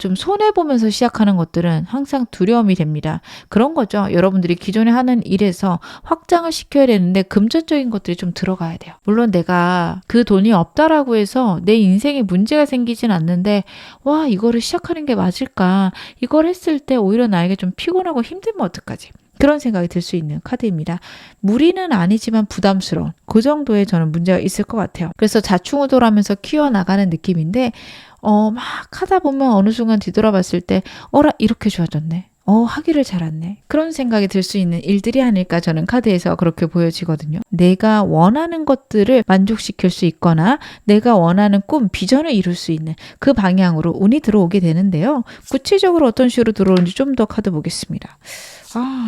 좀 손해보면서 시작하는 것들은 항상 두려움이 됩니다. 그런 거죠. 여러분들이 기존에 하는 일에서 확장을 시켜야 되는데 금전적인 것들이 좀 들어가야 돼요. 물론 내가 그 돈이 없다라고 해서 내 인생에 문제가 생기진 않는데 와 이거를 시작하는 게 맞을까? 이걸 했을 때 오히려 나에게 좀 피곤하고 힘들면 어떡하지? 그런 생각이 들 수 있는 카드입니다. 무리는 아니지만 부담스러운 그 정도의 저는 문제가 있을 것 같아요. 그래서 좌충우돌하면서 키워나가는 느낌인데 막 하다 보면 어느 순간 뒤돌아봤을 때 어라 이렇게 좋아졌네. 하기를 잘했네. 그런 생각이 들 수 있는 일들이 아닐까 저는 카드에서 그렇게 보여지거든요. 내가 원하는 것들을 만족시킬 수 있거나 내가 원하는 꿈, 비전을 이룰 수 있는 그 방향으로 운이 들어오게 되는데요. 구체적으로 어떤 식으로 들어오는지 좀 더 카드 보겠습니다.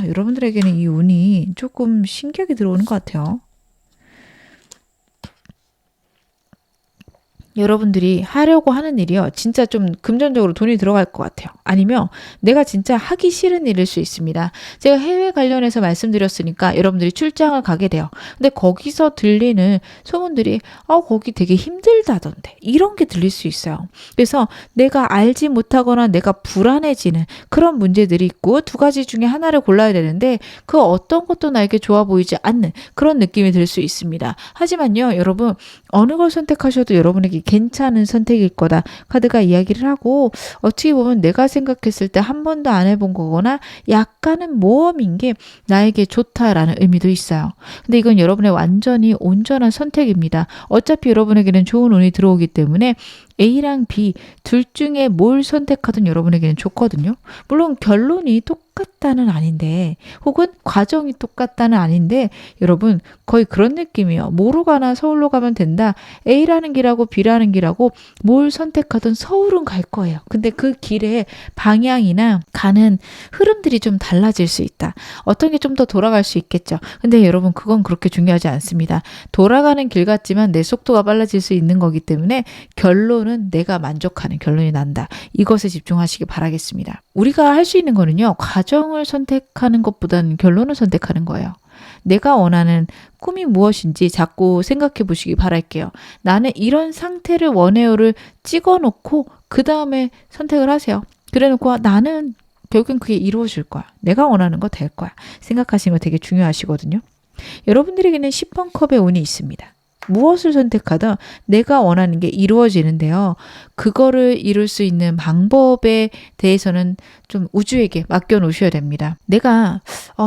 여러분들에게는 이 운이 조금 신기하게 들어오는 것 같아요. 여러분들이 하려고 하는 일이요. 진짜 좀 금전적으로 돈이 들어갈 것 같아요. 아니면 내가 진짜 하기 싫은 일일 수 있습니다. 제가 해외 관련해서 말씀드렸으니까 여러분들이 출장을 가게 돼요. 근데 거기서 들리는 소문들이 거기 되게 힘들다던데 이런 게 들릴 수 있어요. 그래서 내가 알지 못하거나 내가 불안해지는 그런 문제들이 있고 두 가지 중에 하나를 골라야 되는데 그 어떤 것도 나에게 좋아 보이지 않는 그런 느낌이 들 수 있습니다. 하지만요. 여러분 어느 걸 선택하셔도 여러분에게 괜찮은 선택일 거다. 카드가 이야기를 하고 어떻게 보면 내가 생각했을 때 한 번도 안 해본 거거나 약간은 모험인 게 나에게 좋다라는 의미도 있어요. 근데 이건 여러분의 완전히 온전한 선택입니다. 어차피 여러분에게는 좋은 운이 들어오기 때문에 A랑 B 둘 중에 뭘 선택하든 여러분에게는 좋거든요. 물론 결론이 똑같다는 아닌데 혹은 과정이 똑같다는 아닌데 여러분 거의 그런 느낌이에요. 뭐로 가나 서울로 가면 된다. A라는 길하고 B라는 길하고 뭘 선택하든 서울은 갈 거예요. 근데 그 길의 방향이나 가는 흐름들이 좀 달라질 수 있다. 어떤 게 좀 더 돌아갈 수 있겠죠. 근데 여러분 그건 그렇게 중요하지 않습니다. 돌아가는 길 같지만 내 속도가 빨라질 수 있는 거기 때문에 결론은 내가 만족하는 결론이 난다. 이것에 집중하시기 바라겠습니다. 우리가 할 수 있는 거는요. 과정을 선택하는 것보다는 결론을 선택하는 거예요. 내가 원하는 꿈이 무엇인지 자꾸 생각해 보시기 바랄게요. 나는 이런 상태를 원해요를 찍어 놓고 그 다음에 선택을 하세요. 그래 놓고 나는 결국엔 그게 이루어질 거야. 내가 원하는 거 될 거야. 생각하시는 거 되게 중요하시거든요. 여러분들에게는 10번 컵의 운이 있습니다. 무엇을 선택하든 내가 원하는 게 이루어지는데요. 그거를 이룰 수 있는 방법에 대해서는 좀 우주에게 맡겨 놓으셔야 됩니다. 내가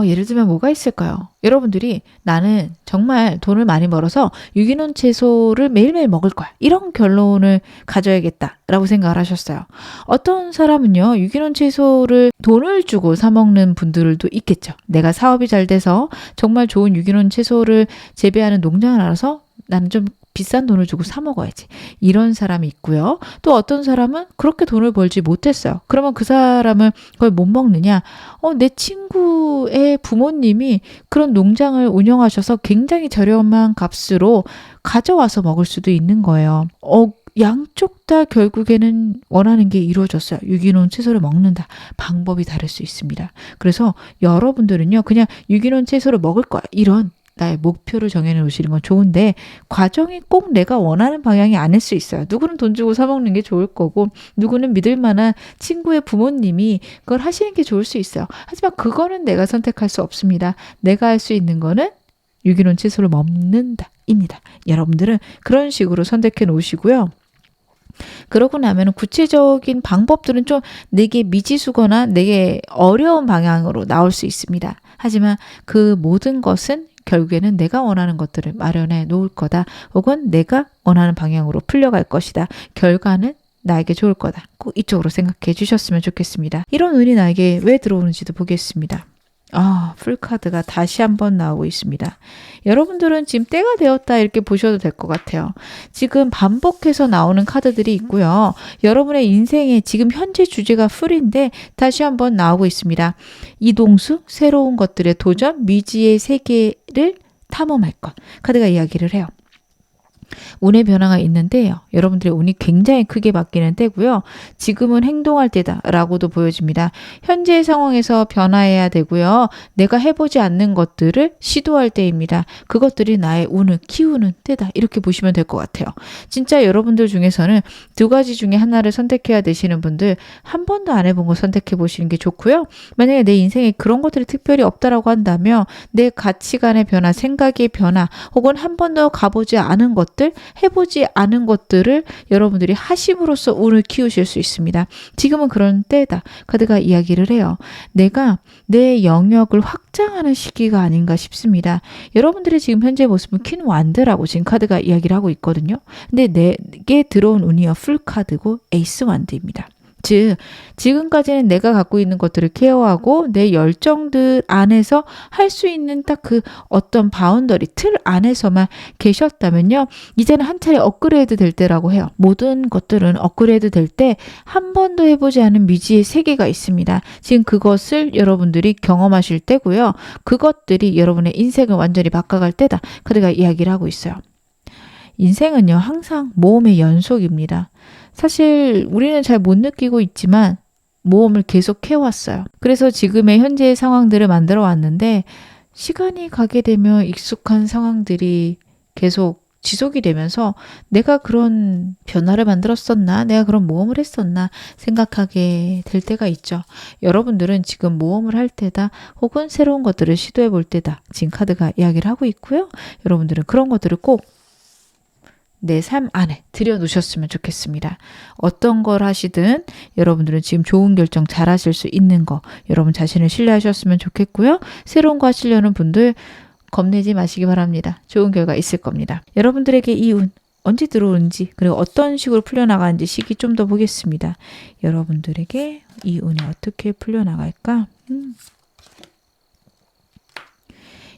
예를 들면 뭐가 있을까요? 여러분들이 나는 정말 돈을 많이 벌어서 유기농 채소를 매일매일 먹을 거야. 이런 결론을 가져야겠다라고 생각을 하셨어요. 어떤 사람은요. 유기농 채소를 돈을 주고 사 먹는 분들도 있겠죠. 내가 사업이 잘 돼서 정말 좋은 유기농 채소를 재배하는 농장을 알아서 나는 좀 비싼 돈을 주고 사 먹어야지. 이런 사람이 있고요. 또 어떤 사람은 그렇게 돈을 벌지 못했어요. 그러면 그 사람은 그걸 못 먹느냐? 내 친구의 부모님이 그런 농장을 운영하셔서 굉장히 저렴한 값으로 가져와서 먹을 수도 있는 거예요. 양쪽 다 결국에는 원하는 게 이루어졌어요. 유기농 채소를 먹는다. 방법이 다를 수 있습니다. 그래서 여러분들은요. 그냥 유기농 채소를 먹을 거야. 이런 나의 목표를 정해놓으시는 건 좋은데 과정이 꼭 내가 원하는 방향이 아닐 수 있어요. 누구는 돈 주고 사 먹는 게 좋을 거고 누구는 믿을 만한 친구의 부모님이 그걸 하시는 게 좋을 수 있어요. 하지만 그거는 내가 선택할 수 없습니다. 내가 할 수 있는 거는 유기농 채소를 먹는다 입니다. 여러분들은 그런 식으로 선택해 놓으시고요. 그러고 나면 구체적인 방법들은 좀 내게 미지수거나 내게 어려운 방향으로 나올 수 있습니다. 하지만 그 모든 것은 결국에는 내가 원하는 것들을 마련해 놓을 거다. 혹은 내가 원하는 방향으로 풀려갈 것이다. 결과는 나에게 좋을 거다. 꼭 이쪽으로 생각해 주셨으면 좋겠습니다. 이런 운이 나에게 왜 들어오는지도 보겠습니다. 풀카드가 다시 한번 나오고 있습니다. 여러분들은 지금 때가 되었다 이렇게 보셔도 될 것 같아요. 지금 반복해서 나오는 카드들이 있고요. 여러분의 인생의 지금 현재 주제가 풀인데 다시 한번 나오고 있습니다. 이동수, 새로운 것들의 도전, 미지의 세계를 탐험할 것. 카드가 이야기를 해요. 운의 변화가 있는데요. 여러분들의 운이 굉장히 크게 바뀌는 때고요. 지금은 행동할 때다라고도 보여집니다. 현재의 상황에서 변화해야 되고요. 내가 해보지 않는 것들을 시도할 때입니다. 그것들이 나의 운을 키우는 때다. 이렇게 보시면 될 것 같아요. 진짜 여러분들 중에서는 두 가지 중에 하나를 선택해야 되시는 분들 한 번도 안 해본 거 선택해 보시는 게 좋고요. 만약에 내 인생에 그런 것들이 특별히 없다라고 한다면 내 가치관의 변화, 생각의 변화 혹은 한 번도 가보지 않은 것들 해보지 않은 것들을 여러분들이 하심으로써 운을 키우실 수 있습니다. 지금은 그런 때다. 카드가 이야기를 해요. 내가 내 영역을 확장하는 시기가 아닌가 싶습니다. 여러분들의 지금 현재 모습은 퀸완드라고 지금 카드가 이야기를 하고 있거든요. 근데 내게 들어온 운이요. 풀카드고 에이스 완드입니다. 즉 지금까지는 내가 갖고 있는 것들을 케어하고 내 열정들 안에서 할 수 있는 딱 그 어떤 바운더리 틀 안에서만 계셨다면요. 이제는 한 차례 업그레이드 될 때라고 해요. 모든 것들은 업그레이드 될 때 한 번도 해보지 않은 미지의 세계가 있습니다. 지금 그것을 여러분들이 경험하실 때고요. 그것들이 여러분의 인생을 완전히 바꿔갈 때다. 카드가 이야기를 하고 있어요. 인생은요. 항상 모험의 연속입니다. 사실 우리는 잘 못 느끼고 있지만 모험을 계속 해왔어요. 그래서 지금의 현재의 상황들을 만들어 왔는데 시간이 가게 되면 익숙한 상황들이 계속 지속이 되면서 내가 그런 변화를 만들었었나? 내가 그런 모험을 했었나? 생각하게 될 때가 있죠. 여러분들은 지금 모험을 할 때다. 혹은 새로운 것들을 시도해 볼 때다. 지금 카드가 이야기를 하고 있고요. 여러분들은 그런 것들을 꼭 내 삶 안에 들여놓으셨으면 좋겠습니다. 어떤 걸 하시든 여러분들은 지금 좋은 결정 잘 하실 수 있는 거 여러분 자신을 신뢰하셨으면 좋겠고요. 새로운 거 하시려는 분들 겁내지 마시기 바랍니다. 좋은 결과 있을 겁니다. 여러분들에게 이 운 언제 들어오는지 그리고 어떤 식으로 풀려나가는지 시기 좀 더 보겠습니다. 여러분들에게 이 운이 어떻게 풀려나갈까?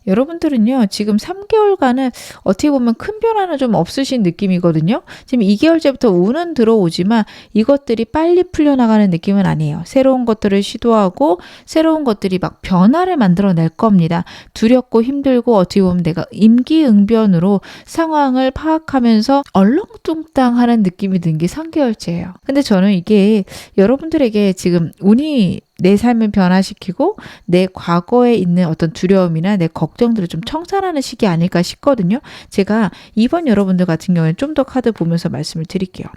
여러분들은요, 지금 3개월간은 어떻게 보면 큰 변화는 좀 없으신 느낌이거든요. 지금 2개월째부터 운은 들어오지만 이것들이 빨리 풀려나가는 느낌은 아니에요. 새로운 것들을 시도하고 새로운 것들이 막 변화를 만들어낼 겁니다. 두렵고 힘들고 어떻게 보면 내가 임기응변으로 상황을 파악하면서 얼렁뚱땅하는 느낌이 든 게 3개월째예요. 근데 저는 이게 여러분들에게 지금 운이 내 삶을 변화시키고 내 과거에 있는 어떤 두려움이나 내 걱정들을 좀 청산하는 시기 아닐까 싶거든요. 제가 이번 여러분들 같은 경우에는 좀 더 카드 보면서 말씀을 드릴게요.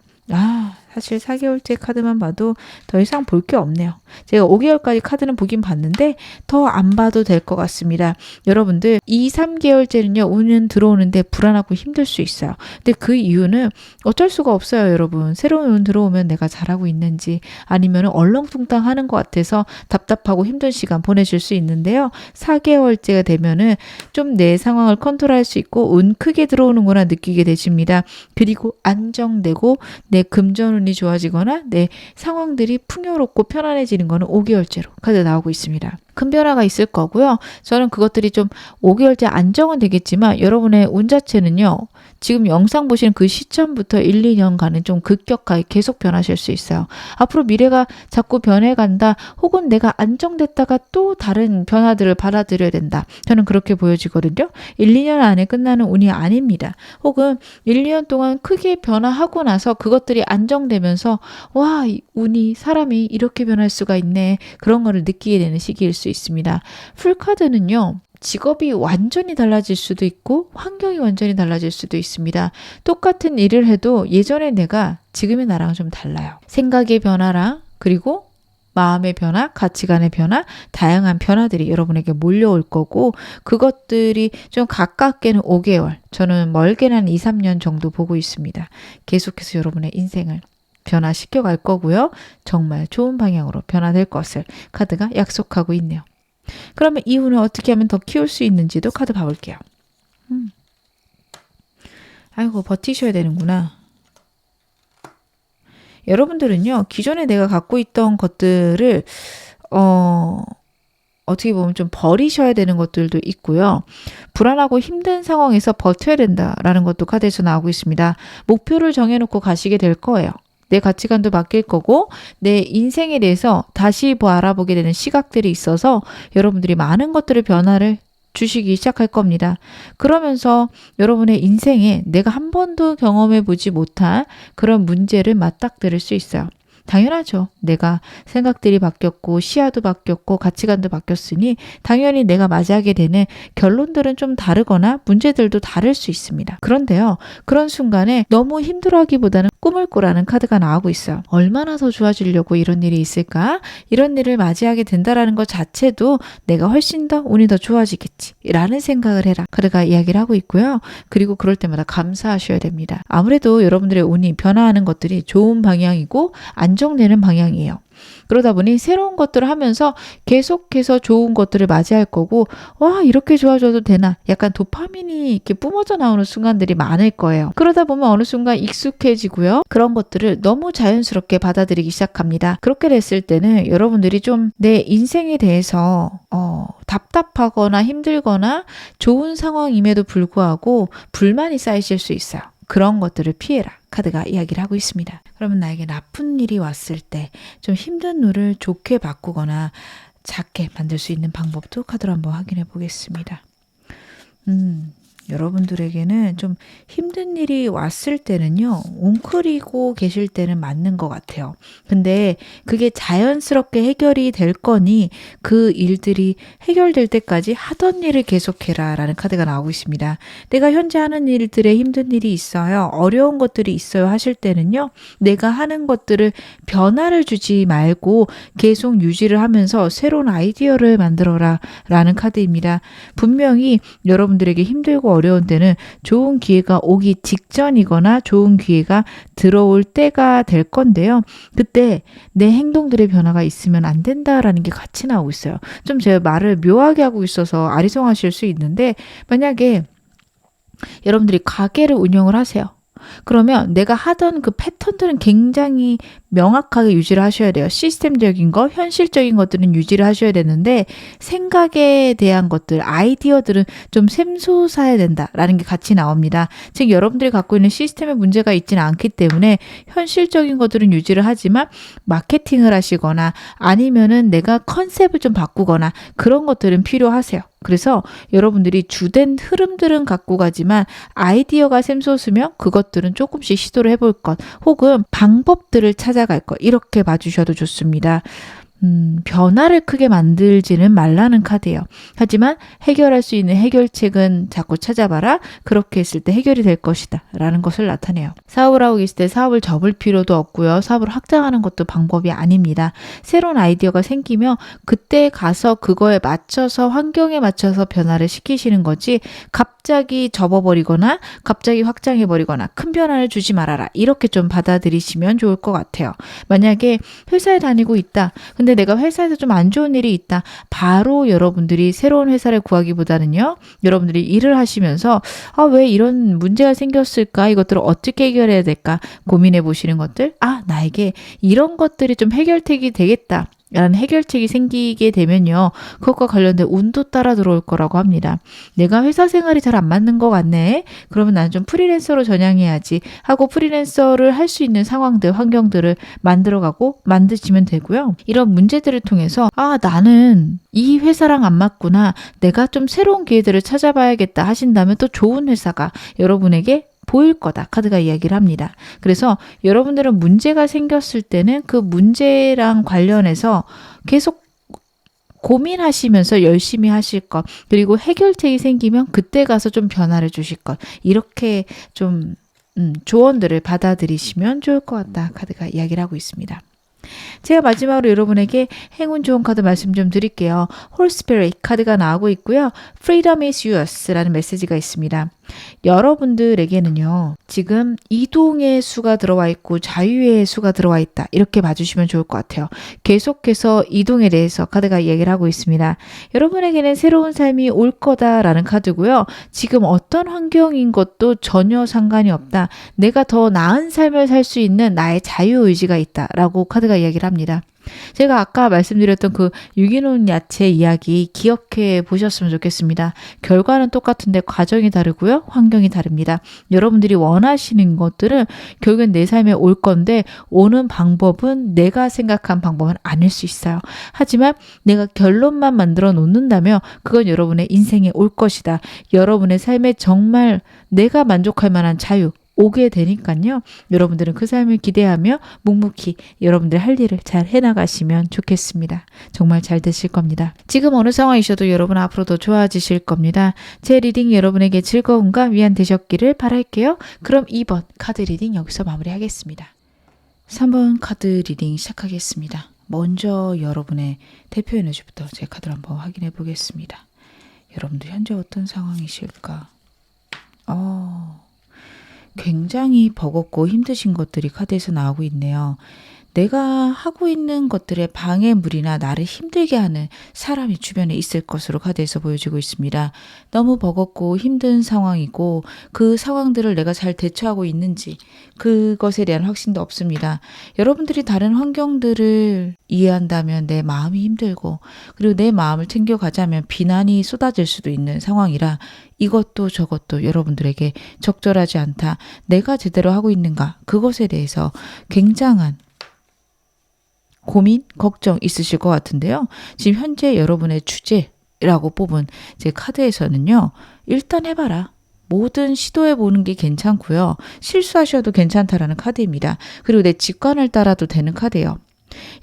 사실 4개월째 카드만 봐도 더 이상 볼 게 없네요. 제가 5개월까지 카드는 보긴 봤는데 더 안 봐도 될 것 같습니다. 여러분들 2, 3개월째는요. 운은 들어오는데 불안하고 힘들 수 있어요. 근데 그 이유는 어쩔 수가 없어요. 여러분. 새로운 운 들어오면 내가 잘하고 있는지 아니면 얼렁뚱땅 하는 것 같아서 답답하고 힘든 시간 보내실 수 있는데요. 4개월째가 되면은 좀 내 상황을 컨트롤할 수 있고 운 크게 들어오는구나 느끼게 되십니다. 그리고 안정되고 내 금전운이 좋아지거나 내 상황들이 풍요롭고 편안해지는 거는 5개월째로 카드 나오고 있습니다. 큰 변화가 있을 거고요. 저는 그것들이 좀 5개월째 안정은 되겠지만 여러분의 운 자체는요. 지금 영상 보시는 그 시점부터 1, 2년간은 좀 급격하게 계속 변하실 수 있어요. 앞으로 미래가 자꾸 변해간다. 혹은 내가 안정됐다가 또 다른 변화들을 받아들여야 된다. 저는 그렇게 보여지거든요. 1, 2년 안에 끝나는 운이 아닙니다. 혹은 1, 2년 동안 크게 변화하고 나서 그것들이 안정되면서 와, 이 운이 사람이 이렇게 변할 수가 있네. 그런 거를 느끼게 되는 시기일 수 있습니다. 풀카드는요. 직업이 완전히 달라질 수도 있고 환경이 완전히 달라질 수도 있습니다. 똑같은 일을 해도 예전에 내가 지금의 나랑 좀 달라요. 생각의 변화랑 그리고 마음의 변화, 가치관의 변화, 다양한 변화들이 여러분에게 몰려올 거고 그것들이 좀 가깝게는 5개월, 저는 멀게는 한 2, 3년 정도 보고 있습니다. 계속해서 여러분의 인생을 변화시켜 갈 거고요. 정말 좋은 방향으로 변화될 것을 카드가 약속하고 있네요. 그러면 이 운을 어떻게 하면 더 키울 수 있는지도 카드 봐볼게요. 아이고 버티셔야 되는구나. 여러분들은요. 기존에 내가 갖고 있던 것들을 어떻게 보면 좀 버리셔야 되는 것들도 있고요. 불안하고 힘든 상황에서 버텨야 된다라는 것도 카드에서 나오고 있습니다. 목표를 정해놓고 가시게 될 거예요. 내 가치관도 바뀔 거고 내 인생에 대해서 다시 알아보게 되는 시각들이 있어서 여러분들이 많은 것들을 변화를 주시기 시작할 겁니다. 그러면서 여러분의 인생에 내가 한 번도 경험해 보지 못한 그런 문제를 맞닥뜨릴 수 있어요. 당연하죠. 내가 생각들이 바뀌었고 시야도 바뀌었고 가치관도 바뀌었으니 당연히 내가 맞이하게 되는 결론들은 좀 다르거나 문제들도 다를 수 있습니다. 그런데요. 그런 순간에 너무 힘들어하기보다는 꿈을 꾸라는 카드가 나오고 있어요. 얼마나 더 좋아지려고 이런 일이 있을까? 이런 일을 맞이하게 된다라는 것 자체도 내가 훨씬 더 운이 더 좋아지겠지 라는 생각을 해라. 카드가 이야기를 하고 있고요. 그리고 그럴 때마다 감사하셔야 됩니다. 아무래도 여러분들의 운이 변화하는 것들이 좋은 방향이고 안정되는 방향이에요. 그러다 보니 새로운 것들을 하면서 계속해서 좋은 것들을 맞이할 거고 와 이렇게 좋아져도 되나 약간 도파민이 이렇게 뿜어져 나오는 순간들이 많을 거예요. 그러다 보면 어느 순간 익숙해지고요. 그런 것들을 너무 자연스럽게 받아들이기 시작합니다. 그렇게 됐을 때는 여러분들이 좀 내 인생에 대해서 답답하거나 힘들거나 좋은 상황임에도 불구하고 불만이 쌓이실 수 있어요. 그런 것들을 피해라. 카드가 이야기를 하고 있습니다. 그러면 나에게 나쁜 일이 왔을 때 좀 힘든 일을 좋게 바꾸거나 작게 만들 수 있는 방법도 카드로 한번 확인해 보겠습니다. 여러분들에게는 좀 힘든 일이 왔을 때는요. 웅크리고 계실 때는 맞는 것 같아요. 근데 그게 자연스럽게 해결이 될 거니 그 일들이 해결될 때까지 하던 일을 계속해라 라는 카드가 나오고 있습니다. 내가 현재 하는 일들에 힘든 일이 있어요. 어려운 것들이 있어요 하실 때는요. 내가 하는 것들을 변화를 주지 말고 계속 유지를 하면서 새로운 아이디어를 만들어라 라는 카드입니다. 분명히 여러분들에게 힘들고 어려운 때는 좋은 기회가 오기 직전이거나 좋은 기회가 들어올 때가 될 건데요. 그때 내 행동들의 변화가 있으면 안 된다라는 게 같이 나오고 있어요. 좀 제가 말을 묘하게 하고 있어서 아리송하실 수 있는데 만약에 여러분들이 가게를 운영을 하세요. 그러면 내가 하던 그 패턴들은 굉장히 명확하게 유지를 하셔야 돼요. 시스템적인 거, 현실적인 것들은 유지를 하셔야 되는데 생각에 대한 것들, 아이디어들은 좀 샘솟아야 된다라는 게 같이 나옵니다. 즉 여러분들이 갖고 있는 시스템에 문제가 있지는 않기 때문에 현실적인 것들은 유지를 하지만 마케팅을 하시거나 아니면은 내가 컨셉을 좀 바꾸거나 그런 것들은 필요하세요. 그래서 여러분들이 주된 흐름들은 갖고 가지만 아이디어가 샘솟으면 그것들은 조금씩 시도를 해볼 것 혹은 방법들을 찾아갈 것 이렇게 봐주셔도 좋습니다. 변화를 크게 만들지는 말라는 카드예요. 하지만 해결할 수 있는 해결책은 자꾸 찾아봐라. 그렇게 했을 때 해결이 될 것이다. 라는 것을 나타내요. 사업을 하고 계실 때 사업을 접을 필요도 없고요. 사업을 확장하는 것도 방법이 아닙니다. 새로운 아이디어가 생기면 그때 가서 그거에 맞춰서 환경에 맞춰서 변화를 시키시는 거지 갑자기 접어버리거나 갑자기 확장해버리거나 큰 변화를 주지 말아라. 이렇게 좀 받아들이시면 좋을 것 같아요. 만약에 회사에 다니고 있다. 근데 내가 회사에서 좀 안 좋은 일이 있다. 바로 여러분들이 새로운 회사를 구하기보다는요. 여러분들이 일을 하시면서 왜 이런 문제가 생겼을까? 이것들을 어떻게 해결해야 될까? 고민해 보시는 것들. 나에게 이런 것들이 좀 해결책이 되겠다. 라는 해결책이 생기게 되면요. 그것과 관련된 운도 따라 들어올 거라고 합니다. 내가 회사 생활이 잘 안 맞는 것 같네. 그러면 나는 좀 프리랜서로 전향해야지 하고 프리랜서를 할 수 있는 상황들, 환경들을 만들어가고 만드시면 되고요. 이런 문제들을 통해서 나는 이 회사랑 안 맞구나. 내가 좀 새로운 기회들을 찾아봐야겠다 하신다면 또 좋은 회사가 여러분에게 보일 거다. 카드가 이야기를 합니다. 그래서 여러분들은 문제가 생겼을 때는 그 문제랑 관련해서 계속 고민하시면서 열심히 하실 것, 그리고 해결책이 생기면 그때 가서 좀 변화를 주실 것, 이렇게 좀 조언들을 받아들이시면 좋을 것 같다. 카드가 이야기를 하고 있습니다. 제가 마지막으로 여러분에게 행운 좋은 카드 말씀 좀 드릴게요. Holy Spirit 카드가 나오고 있고요. Freedom is yours 라는 메시지가 있습니다. 여러분들에게는요. 지금 이동의 수가 들어와 있고 자유의 수가 들어와 있다. 이렇게 봐주시면 좋을 것 같아요. 계속해서 이동에 대해서 카드가 이야기를 하고 있습니다. 여러분에게는 새로운 삶이 올 거다라는 카드고요. 지금 어떤 환경인 것도 전혀 상관이 없다. 내가 더 나은 삶을 살 수 있는 나의 자유의지가 있다라고 카드가 이야기를 합니다. 제가 아까 말씀드렸던 그 유기농 야채 이야기 기억해 보셨으면 좋겠습니다. 결과는 똑같은데 과정이 다르고요. 환경이 다릅니다. 여러분들이 원하시는 것들은 결국엔 내 삶에 올 건데 오는 방법은 내가 생각한 방법은 아닐 수 있어요. 하지만 내가 결론만 만들어 놓는다면 그건 여러분의 인생에 올 것이다. 여러분의 삶에 정말 내가 만족할 만한 자유 오게 되니까요. 여러분들은 그 삶을 기대하며 묵묵히 여러분들 할 일을 잘 해나가시면 좋겠습니다. 정말 잘 되실 겁니다. 지금 어느 상황이셔도 여러분 앞으로도 좋아지실 겁니다. 제 리딩 여러분에게 즐거움과 위안 되셨기를 바랄게요. 그럼 2번 카드 리딩 여기서 마무리하겠습니다. 3번 카드 리딩 시작하겠습니다. 먼저 여러분의 대표 에너지부터 제 카드를 한번 확인해 보겠습니다. 여러분들 현재 어떤 상황이실까? 굉장히 버겁고 힘드신 것들이 카드에서 나오고 있네요. 내가 하고 있는 것들의 방해물이나 나를 힘들게 하는 사람이 주변에 있을 것으로 카드에서 보여지고 있습니다. 너무 버겁고 힘든 상황이고 그 상황들을 내가 잘 대처하고 있는지 그것에 대한 확신도 없습니다. 여러분들이 다른 환경들을 이해한다면 내 마음이 힘들고 그리고 내 마음을 챙겨가자면 비난이 쏟아질 수도 있는 상황이라 이것도 저것도 여러분들에게 적절하지 않다. 내가 제대로 하고 있는가? 그것에 대해서 굉장한 고민, 걱정 있으실 것 같은데요. 지금 현재 여러분의 주제라고 뽑은 제 카드에서는요. 일단 해봐라. 뭐든 시도해보는 게 괜찮고요. 실수하셔도 괜찮다라는 카드입니다. 그리고 내 직관을 따라도 되는 카드예요.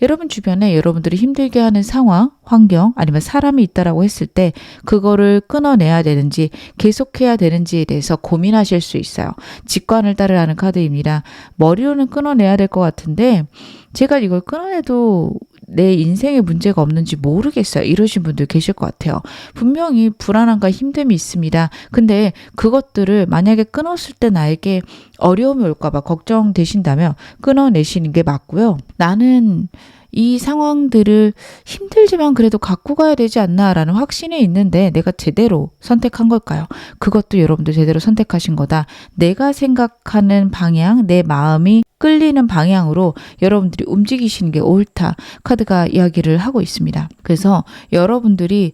여러분 주변에 여러분들이 힘들게 하는 상황, 환경 아니면 사람이 있다라고 했을 때 그거를 끊어내야 되는지 계속해야 되는지에 대해서 고민하실 수 있어요. 직관을 따르라는 카드입니다. 머리로는 끊어내야 될 것 같은데 제가 이걸 끊어내도 내 인생에 문제가 없는지 모르겠어요. 이러신 분들 계실 것 같아요. 분명히 불안함과 힘듦이 있습니다. 근데 그것들을 만약에 끊었을 때 나에게 어려움이 올까 봐 걱정되신다면 끊어내시는 게 맞고요. 나는 이 상황들을 힘들지만 그래도 갖고 가야 되지 않나라는 확신이 있는데 내가 제대로 선택한 걸까요? 그것도 여러분들 제대로 선택하신 거다. 내가 생각하는 방향, 내 마음이 끌리는 방향으로 여러분들이 움직이시는 게 옳다. 카드가 이야기를 하고 있습니다. 그래서 여러분들이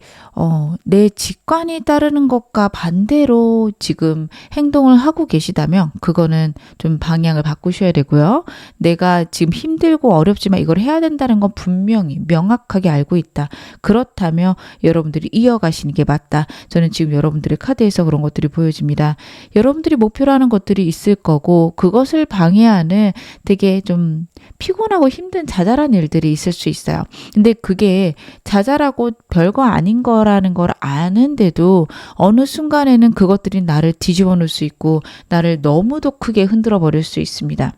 내 직관이 따르는 것과 반대로 지금 행동을 하고 계시다면 그거는 좀 방향을 바꾸셔야 되고요. 내가 지금 힘들고 어렵지만 이걸 해야 된다는 건 분명히 명확하게 알고 있다. 그렇다면 여러분들이 이어가시는 게 맞다. 저는 지금 여러분들의 카드에서 그런 것들이 보여집니다. 여러분들이 목표로 하는 것들이 있을 거고 그것을 방해하는 되게 좀 피곤하고 힘든 자잘한 일들이 있을 수 있어요. 근데 그게 자잘하고 별거 아닌 거라는 걸 아는데도 어느 순간에는 그것들이 나를 뒤집어 놓을 수 있고 나를 너무도 크게 흔들어 버릴 수 있습니다.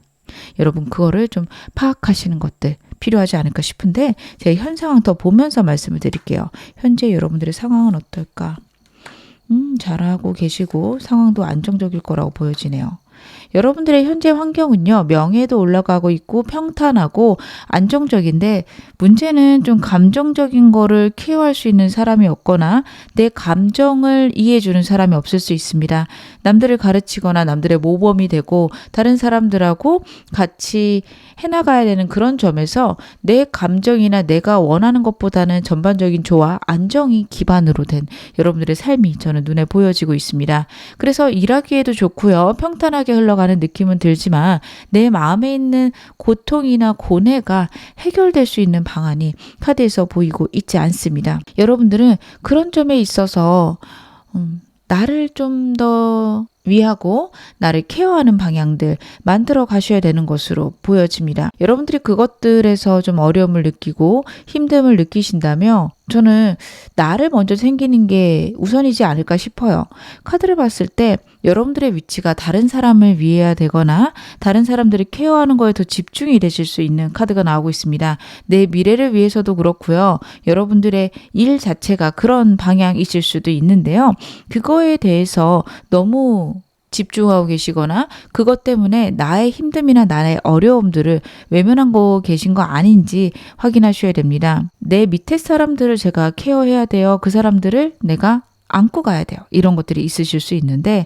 여러분 그거를 좀 파악하시는 것들 필요하지 않을까 싶은데 제가 현 상황 더 보면서 말씀을 드릴게요. 현재 여러분들의 상황은 어떨까? 잘하고 계시고 상황도 안정적일 거라고 보여지네요. 여러분들의 현재 환경은요, 명예도 올라가고 있고 평탄하고 안정적인데 문제는 좀 감정적인 거를 케어할 수 있는 사람이 없거나 내 감정을 이해해주는 사람이 없을 수 있습니다. 남들을 가르치거나 남들의 모범이 되고 다른 사람들하고 같이 해나가야 되는 그런 점에서 내 감정이나 내가 원하는 것보다는 전반적인 조화, 안정이 기반으로 된 여러분들의 삶이 저는 눈에 보여지고 있습니다. 그래서 일하기에도 좋고요. 평탄하게 흘러가는 느낌은 들지만 내 마음에 있는 고통이나 고뇌가 해결될 수 있는 방안이 카드에서 보이고 있지 않습니다. 여러분들은 그런 점에 있어서 나를 좀 더 위하고 나를 케어하는 방향들 만들어 가셔야 되는 것으로 보여집니다. 여러분들이 그것들에서 좀 어려움을 느끼고 힘듦을 느끼신다면 저는 나를 먼저 챙기는 게 우선이지 않을까 싶어요. 카드를 봤을 때 여러분들의 위치가 다른 사람을 위해야 되거나 다른 사람들을 케어하는 거에 더 집중이 되실 수 있는 카드가 나오고 있습니다. 내 미래를 위해서도 그렇고요. 여러분들의 일 자체가 그런 방향이실 수도 있는데요. 그거에 대해서 너무 집중하고 계시거나 그것 때문에 나의 힘듦이나 나의 어려움들을 외면하고 계신 거 아닌지 확인하셔야 됩니다. 내 밑에 사람들을 제가 케어해야 돼요. 그 사람들을 내가 안고 가야 돼요. 이런 것들이 있으실 수 있는데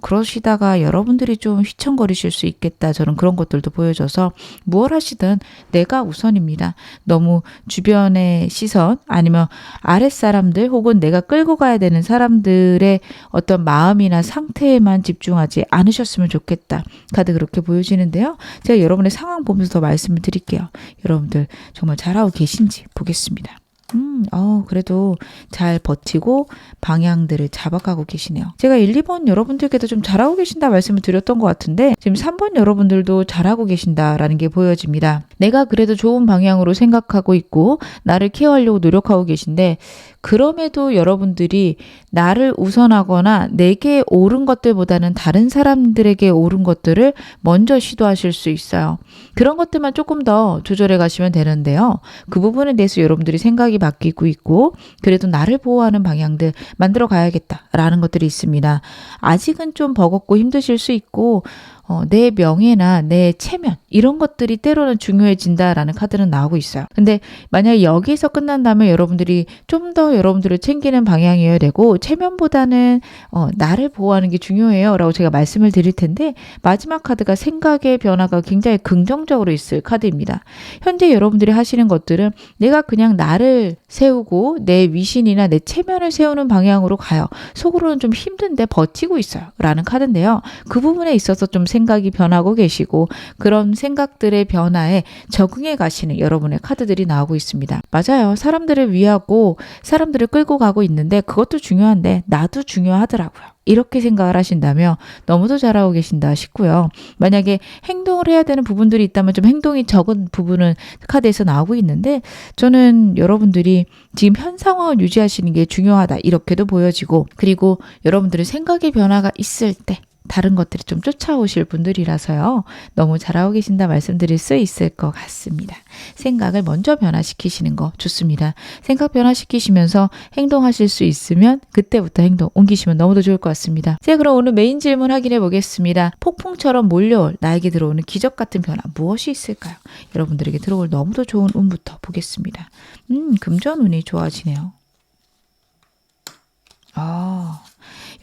그러시다가 여러분들이 좀 휘청거리실 수 있겠다. 저는 그런 것들도 보여줘서 무엇 하시든 내가 우선입니다. 너무 주변의 시선 아니면 아랫사람들 혹은 내가 끌고 가야 되는 사람들의 어떤 마음이나 상태에만 집중하지 않으셨으면 좋겠다. 카드 그렇게 보여지는데요. 제가 여러분의 상황 보면서 더 말씀을 드릴게요. 여러분들 정말 잘하고 계신지 보겠습니다. 그래도 잘 버티고 방향들을 잡아가고 계시네요. 제가 1, 2번 여러분들께도 좀 잘하고 계신다 말씀을 드렸던 것 같은데 지금 3번 여러분들도 잘하고 계신다라는 게 보여집니다. 내가 그래도 좋은 방향으로 생각하고 있고 나를 케어하려고 노력하고 계신데 그럼에도 여러분들이 나를 우선하거나 내게 옳은 것들보다는 다른 사람들에게 옳은 것들을 먼저 시도하실 수 있어요. 그런 것들만 조금 더 조절해 가시면 되는데요. 그 부분에 대해서 여러분들이 생각이 바뀌고 있고 그래도 나를 보호하는 방향들 만들어 가야겠다라는 것들이 있습니다. 아직은 좀 버겁고 힘드실 수 있고 내 명예나 내 체면 이런 것들이 때로는 중요해진다라는 카드는 나오고 있어요. 근데 만약에 여기서 끝난다면 여러분들이 좀 더 여러분들을 챙기는 방향이어야 되고 체면보다는 나를 보호하는 게 중요해요 라고 제가 말씀을 드릴 텐데 마지막 카드가 생각의 변화가 굉장히 긍정적으로 있을 카드입니다. 현재 여러분들이 하시는 것들은 내가 그냥 나를 세우고 내 위신이나 내 체면을 세우는 방향으로 가요. 속으로는 좀 힘든데 버티고 있어요 라는 카드인데요. 그 부분에 있어서 좀 생각이 변하고 계시고 그런 생각들의 변화에 적응해 가시는 여러분의 카드들이 나오고 있습니다. 맞아요. 사람들을 위하고 사람들을 끌고 가고 있는데 그것도 중요한데 나도 중요하더라고요. 이렇게 생각을 하신다면 너무도 잘하고 계신다 싶고요. 만약에 행동을 해야 되는 부분들이 있다면 좀 행동이 적은 부분은 카드에서 나오고 있는데 저는 여러분들이 지금 현 상황을 유지하시는 게 중요하다 이렇게도 보여지고 그리고 여러분들의 생각의 변화가 있을 때 다른 것들이 좀 쫓아오실 분들이라서요. 너무 잘하고 계신다 말씀드릴 수 있을 것 같습니다. 생각을 먼저 변화시키시는 거 좋습니다. 생각 변화시키시면서 행동하실 수 있으면 그때부터 행동 옮기시면 너무도 좋을 것 같습니다. 자, 그럼 오늘 메인 질문 확인해 보겠습니다. 폭풍처럼 몰려올 나에게 들어오는 기적 같은 변화 무엇이 있을까요? 여러분들에게 들어올 너무도 좋은 운부터 보겠습니다. 금전운이 좋아지네요.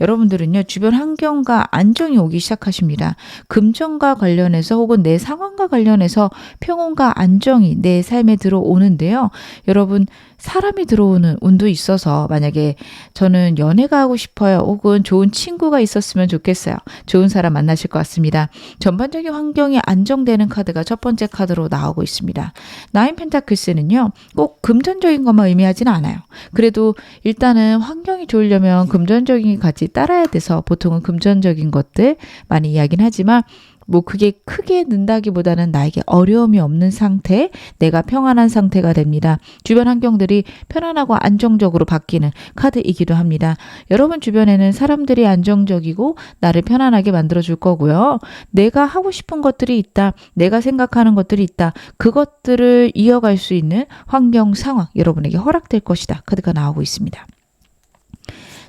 여러분들은요, 주변 환경과 안정이 오기 시작하십니다. 금전과 관련해서 혹은 내 상황과 관련해서 평온과 안정이 내 삶에 들어오는데요. 여러분, 사람이 들어오는 운도 있어서 만약에 저는 연애가 하고 싶어요. 혹은 좋은 친구가 있었으면 좋겠어요. 좋은 사람 만나실 것 같습니다. 전반적인 환경이 안정되는 카드가 첫 번째 카드로 나오고 있습니다. 나인 펜타클스는요. 꼭 금전적인 것만 의미하지는 않아요. 그래도 일단은 환경이 좋으려면 금전적인 게 같이 따라야 돼서 보통은 금전적인 것들 많이 이야기는 하지만 뭐 그게 크게 는다기보다는 나에게 어려움이 없는 상태, 내가 평안한 상태가 됩니다. 주변 환경들이 편안하고 안정적으로 바뀌는 카드이기도 합니다. 여러분 주변에는 사람들이 안정적이고 나를 편안하게 만들어줄 거고요. 내가 하고 싶은 것들이 있다, 내가 생각하는 것들이 있다, 그것들을 이어갈 수 있는 환경 상황 여러분에게 허락될 것이다. 카드가 나오고 있습니다.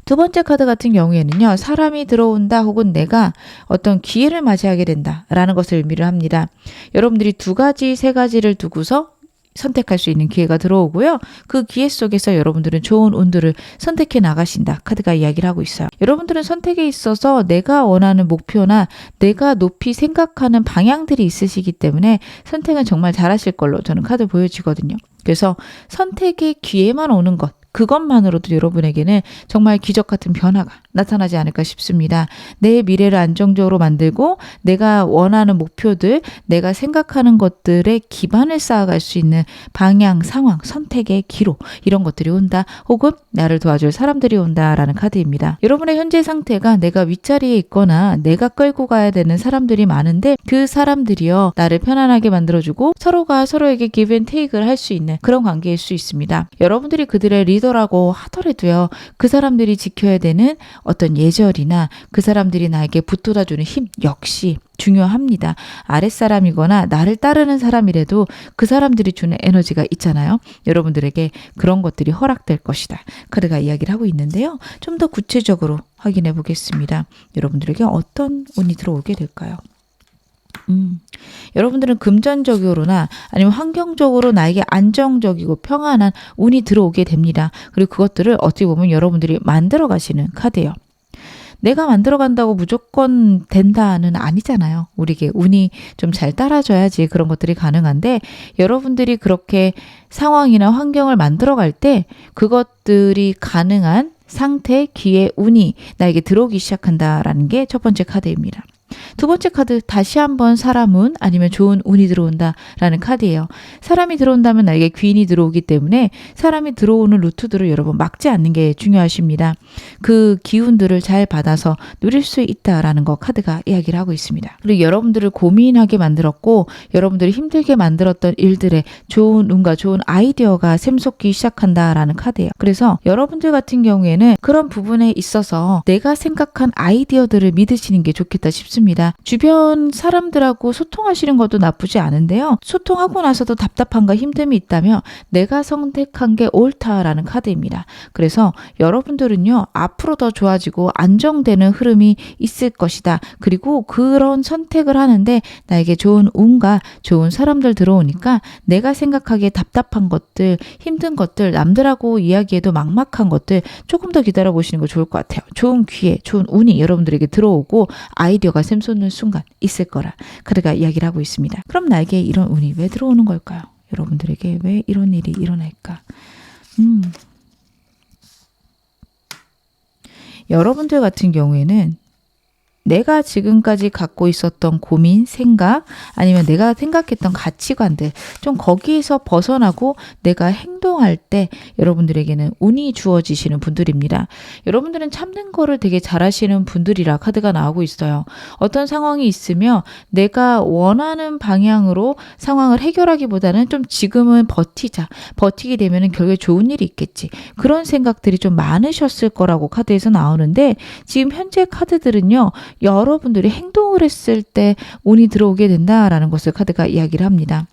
두 번째 카드 같은 경우에는요. 사람이 들어온다 혹은 내가 어떤 기회를 맞이하게 된다라는 것을 의미를 합니다. 여러분들이 두 가지, 세 가지를 두고서 선택할 수 있는 기회가 들어오고요. 그 기회 속에서 여러분들은 좋은 운들을 선택해 나가신다. 카드가 이야기를 하고 있어요. 여러분들은 선택에 있어서 내가 원하는 목표나 내가 높이 생각하는 방향들이 있으시기 때문에 선택은 정말 잘하실 걸로 저는 카드 보여지거든요. 그래서 선택의 기회만 오는 것, 그것만으로도 여러분에게는 정말 기적 같은 변화가 나타나지 않을까 싶습니다. 내 미래를 안정적으로 만들고 내가 원하는 목표들, 내가 생각하는 것들의 기반을 쌓아갈 수 있는 방향, 상황, 선택의 기로 이런 것들이 온다. 혹은 나를 도와줄 사람들이 온다라는 카드입니다. 여러분의 현재 상태가 내가 윗자리에 있거나 내가 끌고 가야 되는 사람들이 많은데 그 사람들이요. 나를 편안하게 만들어주고 서로가 서로에게 give and take를 할 수 있는 그런 관계일 수 있습니다. 여러분들이 그들의 리더라고 하더라도요. 그 사람들이 지켜야 되는 어떤 예절이나 그 사람들이 나에게 붙돋아주는 힘 역시 중요합니다. 아랫사람이거나 나를 따르는 사람이라도 그 사람들이 주는 에너지가 있잖아요. 여러분들에게 그런 것들이 허락될 것이다. 카드가 이야기를 하고 있는데요. 좀 더 구체적으로 확인해 보겠습니다. 여러분들에게 어떤 운이 들어오게 될까요? 여러분들은 금전적으로나 아니면 환경적으로 나에게 안정적이고 평안한 운이 들어오게 됩니다. 그리고 그것들을 어찌 보면 여러분들이 만들어 가시는 카드예요. 내가 만들어 간다고 무조건 된다는 아니잖아요. 우리에게 운이 좀 잘 따라줘야지 그런 것들이 가능한데 여러분들이 그렇게 상황이나 환경을 만들어 갈 때 그것들이 가능한 상태, 기회, 운이 나에게 들어오기 시작한다라는 게 첫 번째 카드입니다. 두 번째 카드 다시 한번 사람운 아니면 좋은 운이 들어온다라는 카드예요. 사람이 들어온다면 나에게 귀인이 들어오기 때문에 사람이 들어오는 루트들을 여러분 막지 않는 게 중요하십니다. 그 기운들을 잘 받아서 누릴 수 있다라는 거 카드가 이야기를 하고 있습니다. 그리고 여러분들을 고민하게 만들었고 여러분들이 힘들게 만들었던 일들에 좋은 운과 좋은 아이디어가 샘솟기 시작한다라는 카드예요. 그래서 여러분들 같은 경우에는 그런 부분에 있어서 내가 생각한 아이디어들을 믿으시는 게 좋겠다 싶습니다. 주변 사람들하고 소통하시는 것도 나쁘지 않은데요. 소통하고 나서도 답답함과 힘듦이 있다면 내가 선택한 게 옳다라는 카드입니다. 그래서 여러분들은요. 앞으로 더 좋아지고 안정되는 흐름이 있을 것이다. 그리고 그런 선택을 하는데 나에게 좋은 운과 좋은 사람들 들어오니까 내가 생각하기에 답답한 것들, 힘든 것들, 남들하고 이야기해도 막막한 것들 조금 더 기다려 보시는 거 좋을 것 같아요. 좋은 기회, 좋은 운이 여러분들에게 들어오고 아이디어가 샘솟는 순간 있을 거라 카드가 이야기를 하고 있습니다. 그럼 나에게 이런 운이 왜 들어오는 걸까요? 여러분들에게 왜 이런 일이 일어날까? 여러분들 같은 경우에는 내가 지금까지 갖고 있었던 고민, 생각 아니면 내가 생각했던 가치관들 좀 거기에서 벗어나고 내가 행동할 때 여러분들에게는 운이 주어지시는 분들입니다. 여러분들은 참는 거를 되게 잘하시는 분들이라 카드가 나오고 있어요. 어떤 상황이 있으면 내가 원하는 방향으로 상황을 해결하기보다는 좀 지금은 버티자. 버티게 되면 결국에 좋은 일이 있겠지. 그런 생각들이 좀 많으셨을 거라고 카드에서 나오는데 지금 현재 카드들은요. 여러분들이 행동을 했을 때 운이 들어오게 된다라는 것을 카드가 이야기를 합니다.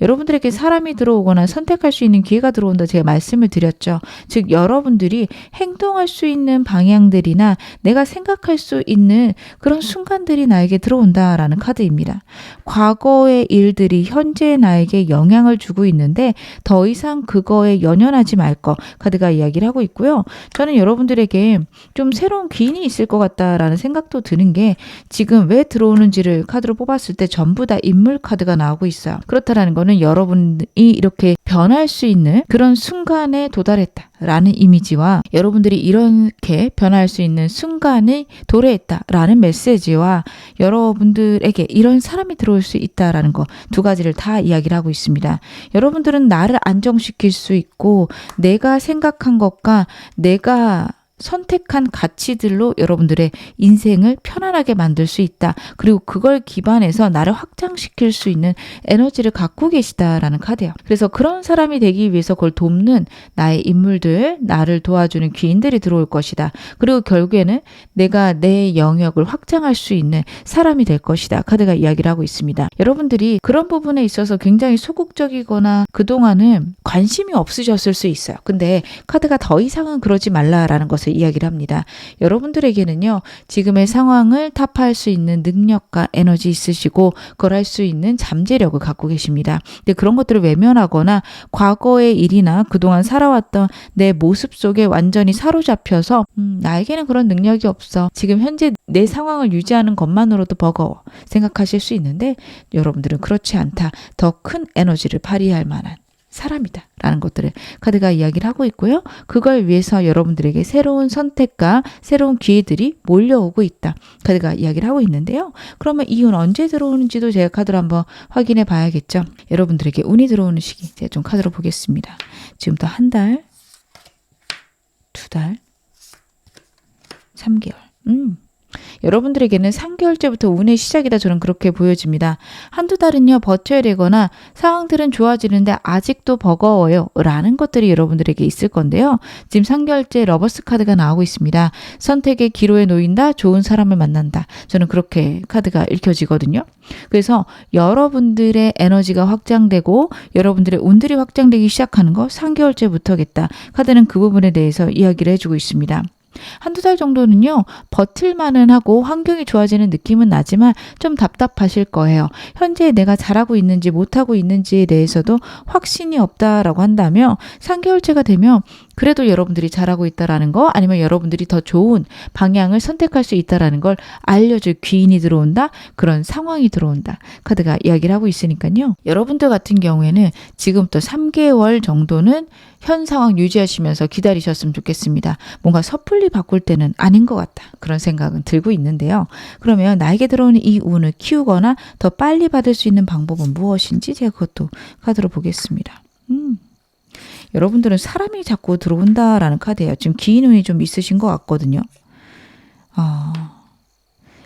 여러분들에게 사람이 들어오거나 선택할 수 있는 기회가 들어온다 제가 말씀을 드렸죠. 즉 여러분들이 행동할 수 있는 방향들이나 내가 생각할 수 있는 그런 순간들이 나에게 들어온다라는 카드입니다. 과거의 일들이 현재의 나에게 영향을 주고 있는데 더 이상 그거에 연연하지 말 것 카드가 이야기를 하고 있고요. 저는 여러분들에게 좀 새로운 기인이 있을 것 같다라는 생각도 드는 게 지금 왜 들어오는지를 카드로 뽑았을 때 전부 다 인물 카드가 나오고 있어요. 그렇다라는 거는 여러분이 이렇게 변할 수 있는 그런 순간에 도달했다라는 이미지와 여러분들이 이렇게 변할 수 있는 순간에 도래했다라는 메시지와 여러분들에게 이런 사람이 들어올 수 있다라는 거 두 가지를 다 이야기를 하고 있습니다. 여러분들은 나를 안정시킬 수 있고 내가 생각한 것과 내가 선택한 가치들로 여러분들의 인생을 편안하게 만들 수 있다. 그리고 그걸 기반해서 나를 확장시킬 수 있는 에너지를 갖고 계시다라는 카드예요. 그래서 그런 사람이 되기 위해서 그걸 돕는 나의 인물들, 나를 도와주는 귀인들이 들어올 것이다. 그리고 결국에는 내가 내 영역을 확장할 수 있는 사람이 될 것이다. 카드가 이야기를 하고 있습니다. 여러분들이 그런 부분에 있어서 굉장히 소극적이거나 그동안은 관심이 없으셨을 수 있어요. 근데 카드가 더 이상은 그러지 말라라는 것을 이야기를 합니다. 여러분들에게는요, 지금의 상황을 타파할 수 있는 능력과 에너지 있으시고 그걸 할 수 있는 잠재력을 갖고 계십니다. 근데 그런 것들을 외면하거나 과거의 일이나 그동안 살아왔던 내 모습 속에 완전히 사로잡혀서 나에게는 그런 능력이 없어. 지금 현재 내 상황을 유지하는 것만으로도 버거워. 생각하실 수 있는데 여러분들은 그렇지 않다. 더 큰 에너지를 발휘할 만한 사람이다 라는 것들을 카드가 이야기를 하고 있고요. 그걸 위해서 여러분들에게 새로운 선택과 새로운 기회들이 몰려오고 있다. 카드가 이야기를 하고 있는데요. 그러면 이 운 언제 들어오는지도 제가 카드로 한번 확인해 봐야겠죠. 여러분들에게 운이 들어오는 시기 제가 좀 카드로 보겠습니다. 지금부터 한 달, 두 달, 3개월. 여러분들에게는 3개월째부터 운의 시작이다. 저는 그렇게 보여집니다. 한두 달은요 버텨야 되거나 상황들은 좋아지는데 아직도 버거워요 라는 것들이 여러분들에게 있을 건데요. 지금 3개월째 러버스 카드가 나오고 있습니다. 선택의 기로에 놓인다. 좋은 사람을 만난다. 저는 그렇게 카드가 읽혀지거든요. 그래서 여러분들의 에너지가 확장되고 여러분들의 운들이 확장되기 시작하는 거 3개월째부터겠다. 카드는 그 부분에 대해서 이야기를 해주고 있습니다. 한두 달 정도는요 버틸만은 하고 환경이 좋아지는 느낌은 나지만 좀 답답하실 거예요. 현재 내가 잘하고 있는지 못하고 있는지에 대해서도 확신이 없다라고 한다면 3개월째가 되면 그래도 여러분들이 잘하고 있다라는 거 아니면 여러분들이 더 좋은 방향을 선택할 수 있다라는 걸 알려줄 귀인이 들어온다. 그런 상황이 들어온다. 카드가 이야기를 하고 있으니까요. 여러분들 같은 경우에는 지금부터 3개월 정도는 현 상황 유지하시면서 기다리셨으면 좋겠습니다. 뭔가 섣불리 바꿀 때는 아닌 것 같다. 그런 생각은 들고 있는데요. 그러면 나에게 들어오는 이 운을 키우거나 더 빨리 받을 수 있는 방법은 무엇인지 제가 그것도 카드로 보겠습니다. 여러분들은 사람이 자꾸 들어온다라는 카드예요. 지금 기인 운이 좀 있으신 것 같거든요.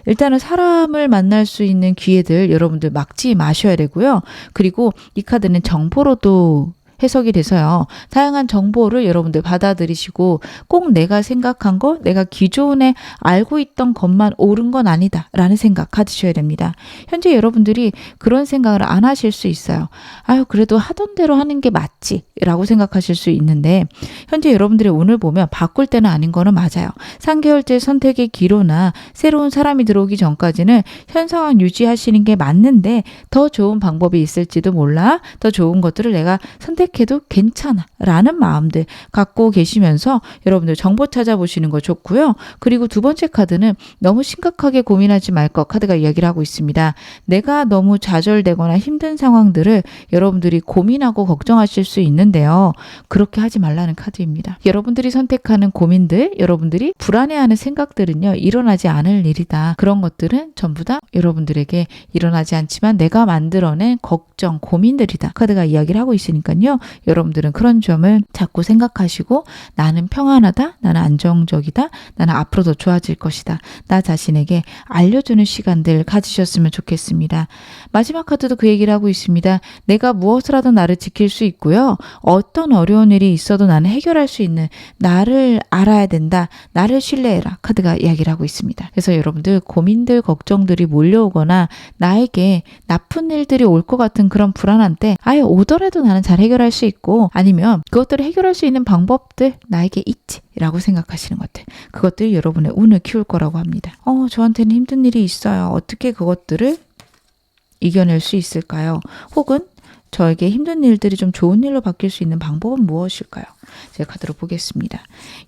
일단은 사람을 만날 수 있는 기회들 여러분들 막지 마셔야 되고요. 그리고 이 카드는 정보로도 해석이 돼서요. 다양한 정보를 여러분들 받아들이시고 꼭 내가 생각한 거, 내가 기존에 알고 있던 것만 옳은 건 아니다 라는 생각 가지셔야 됩니다. 현재 여러분들이 그런 생각을 안 하실 수 있어요. 아유 그래도 하던 대로 하는 게 맞지 라고 생각하실 수 있는데 현재 여러분들의 운을 보면 바꿀 때는 아닌 거는 맞아요. 3개월째 선택의 기로나 새로운 사람이 들어오기 전까지는 현 상황 유지하시는 게 맞는데 더 좋은 방법이 있을지도 몰라. 더 좋은 것들을 내가 선택해도 괜찮아 라는 마음들 갖고 계시면서 여러분들 정보 찾아보시는 거 좋고요. 그리고 두 번째 카드는 너무 심각하게 고민하지 말 것 카드가 이야기를 하고 있습니다. 내가 너무 좌절되거나 힘든 상황들을 여러분들이 고민하고 걱정하실 수 있는데요. 그렇게 하지 말라는 카드입니다. 여러분들이 선택하는 고민들, 여러분들이 불안해하는 생각들은요. 일어나지 않을 일이다. 그런 것들은 전부 다 여러분들에게 일어나지 않지만 내가 만들어낸 걱정, 고민들이다. 카드가 이야기를 하고 있으니까요. 있는데요. 여러분들은 그런 점을 자꾸 생각하시고 나는 평안하다, 나는 안정적이다, 나는 앞으로 더 좋아질 것이다. 나 자신에게 알려주는 시간들 가지셨으면 좋겠습니다. 마지막 카드도 그 얘기를 하고 있습니다. 내가 무엇을 하든 나를 지킬 수 있고요. 어떤 어려운 일이 있어도 나는 해결할 수 있는 나를 알아야 된다. 나를 신뢰해라. 카드가 이야기를 하고 있습니다. 그래서 여러분들 고민들, 걱정들이 몰려오거나 나에게 나쁜 일들이 올 것 같은 그런 불안한 때 아예 오더라도 나는 잘 해결할 수 있고 아니면 그것들을 해결할 수 있는 방법들 나에게 있지 라고 생각하시는 것들 그것들이 여러분의 운을 키울 거라고 합니다. 저한테는 힘든 일이 있어요. 어떻게 그것들을 이겨낼 수 있을까요? 혹은 저에게 힘든 일들이 좀 좋은 일로 바뀔 수 있는 방법은 무엇일까요? 제가 카드로 보겠습니다.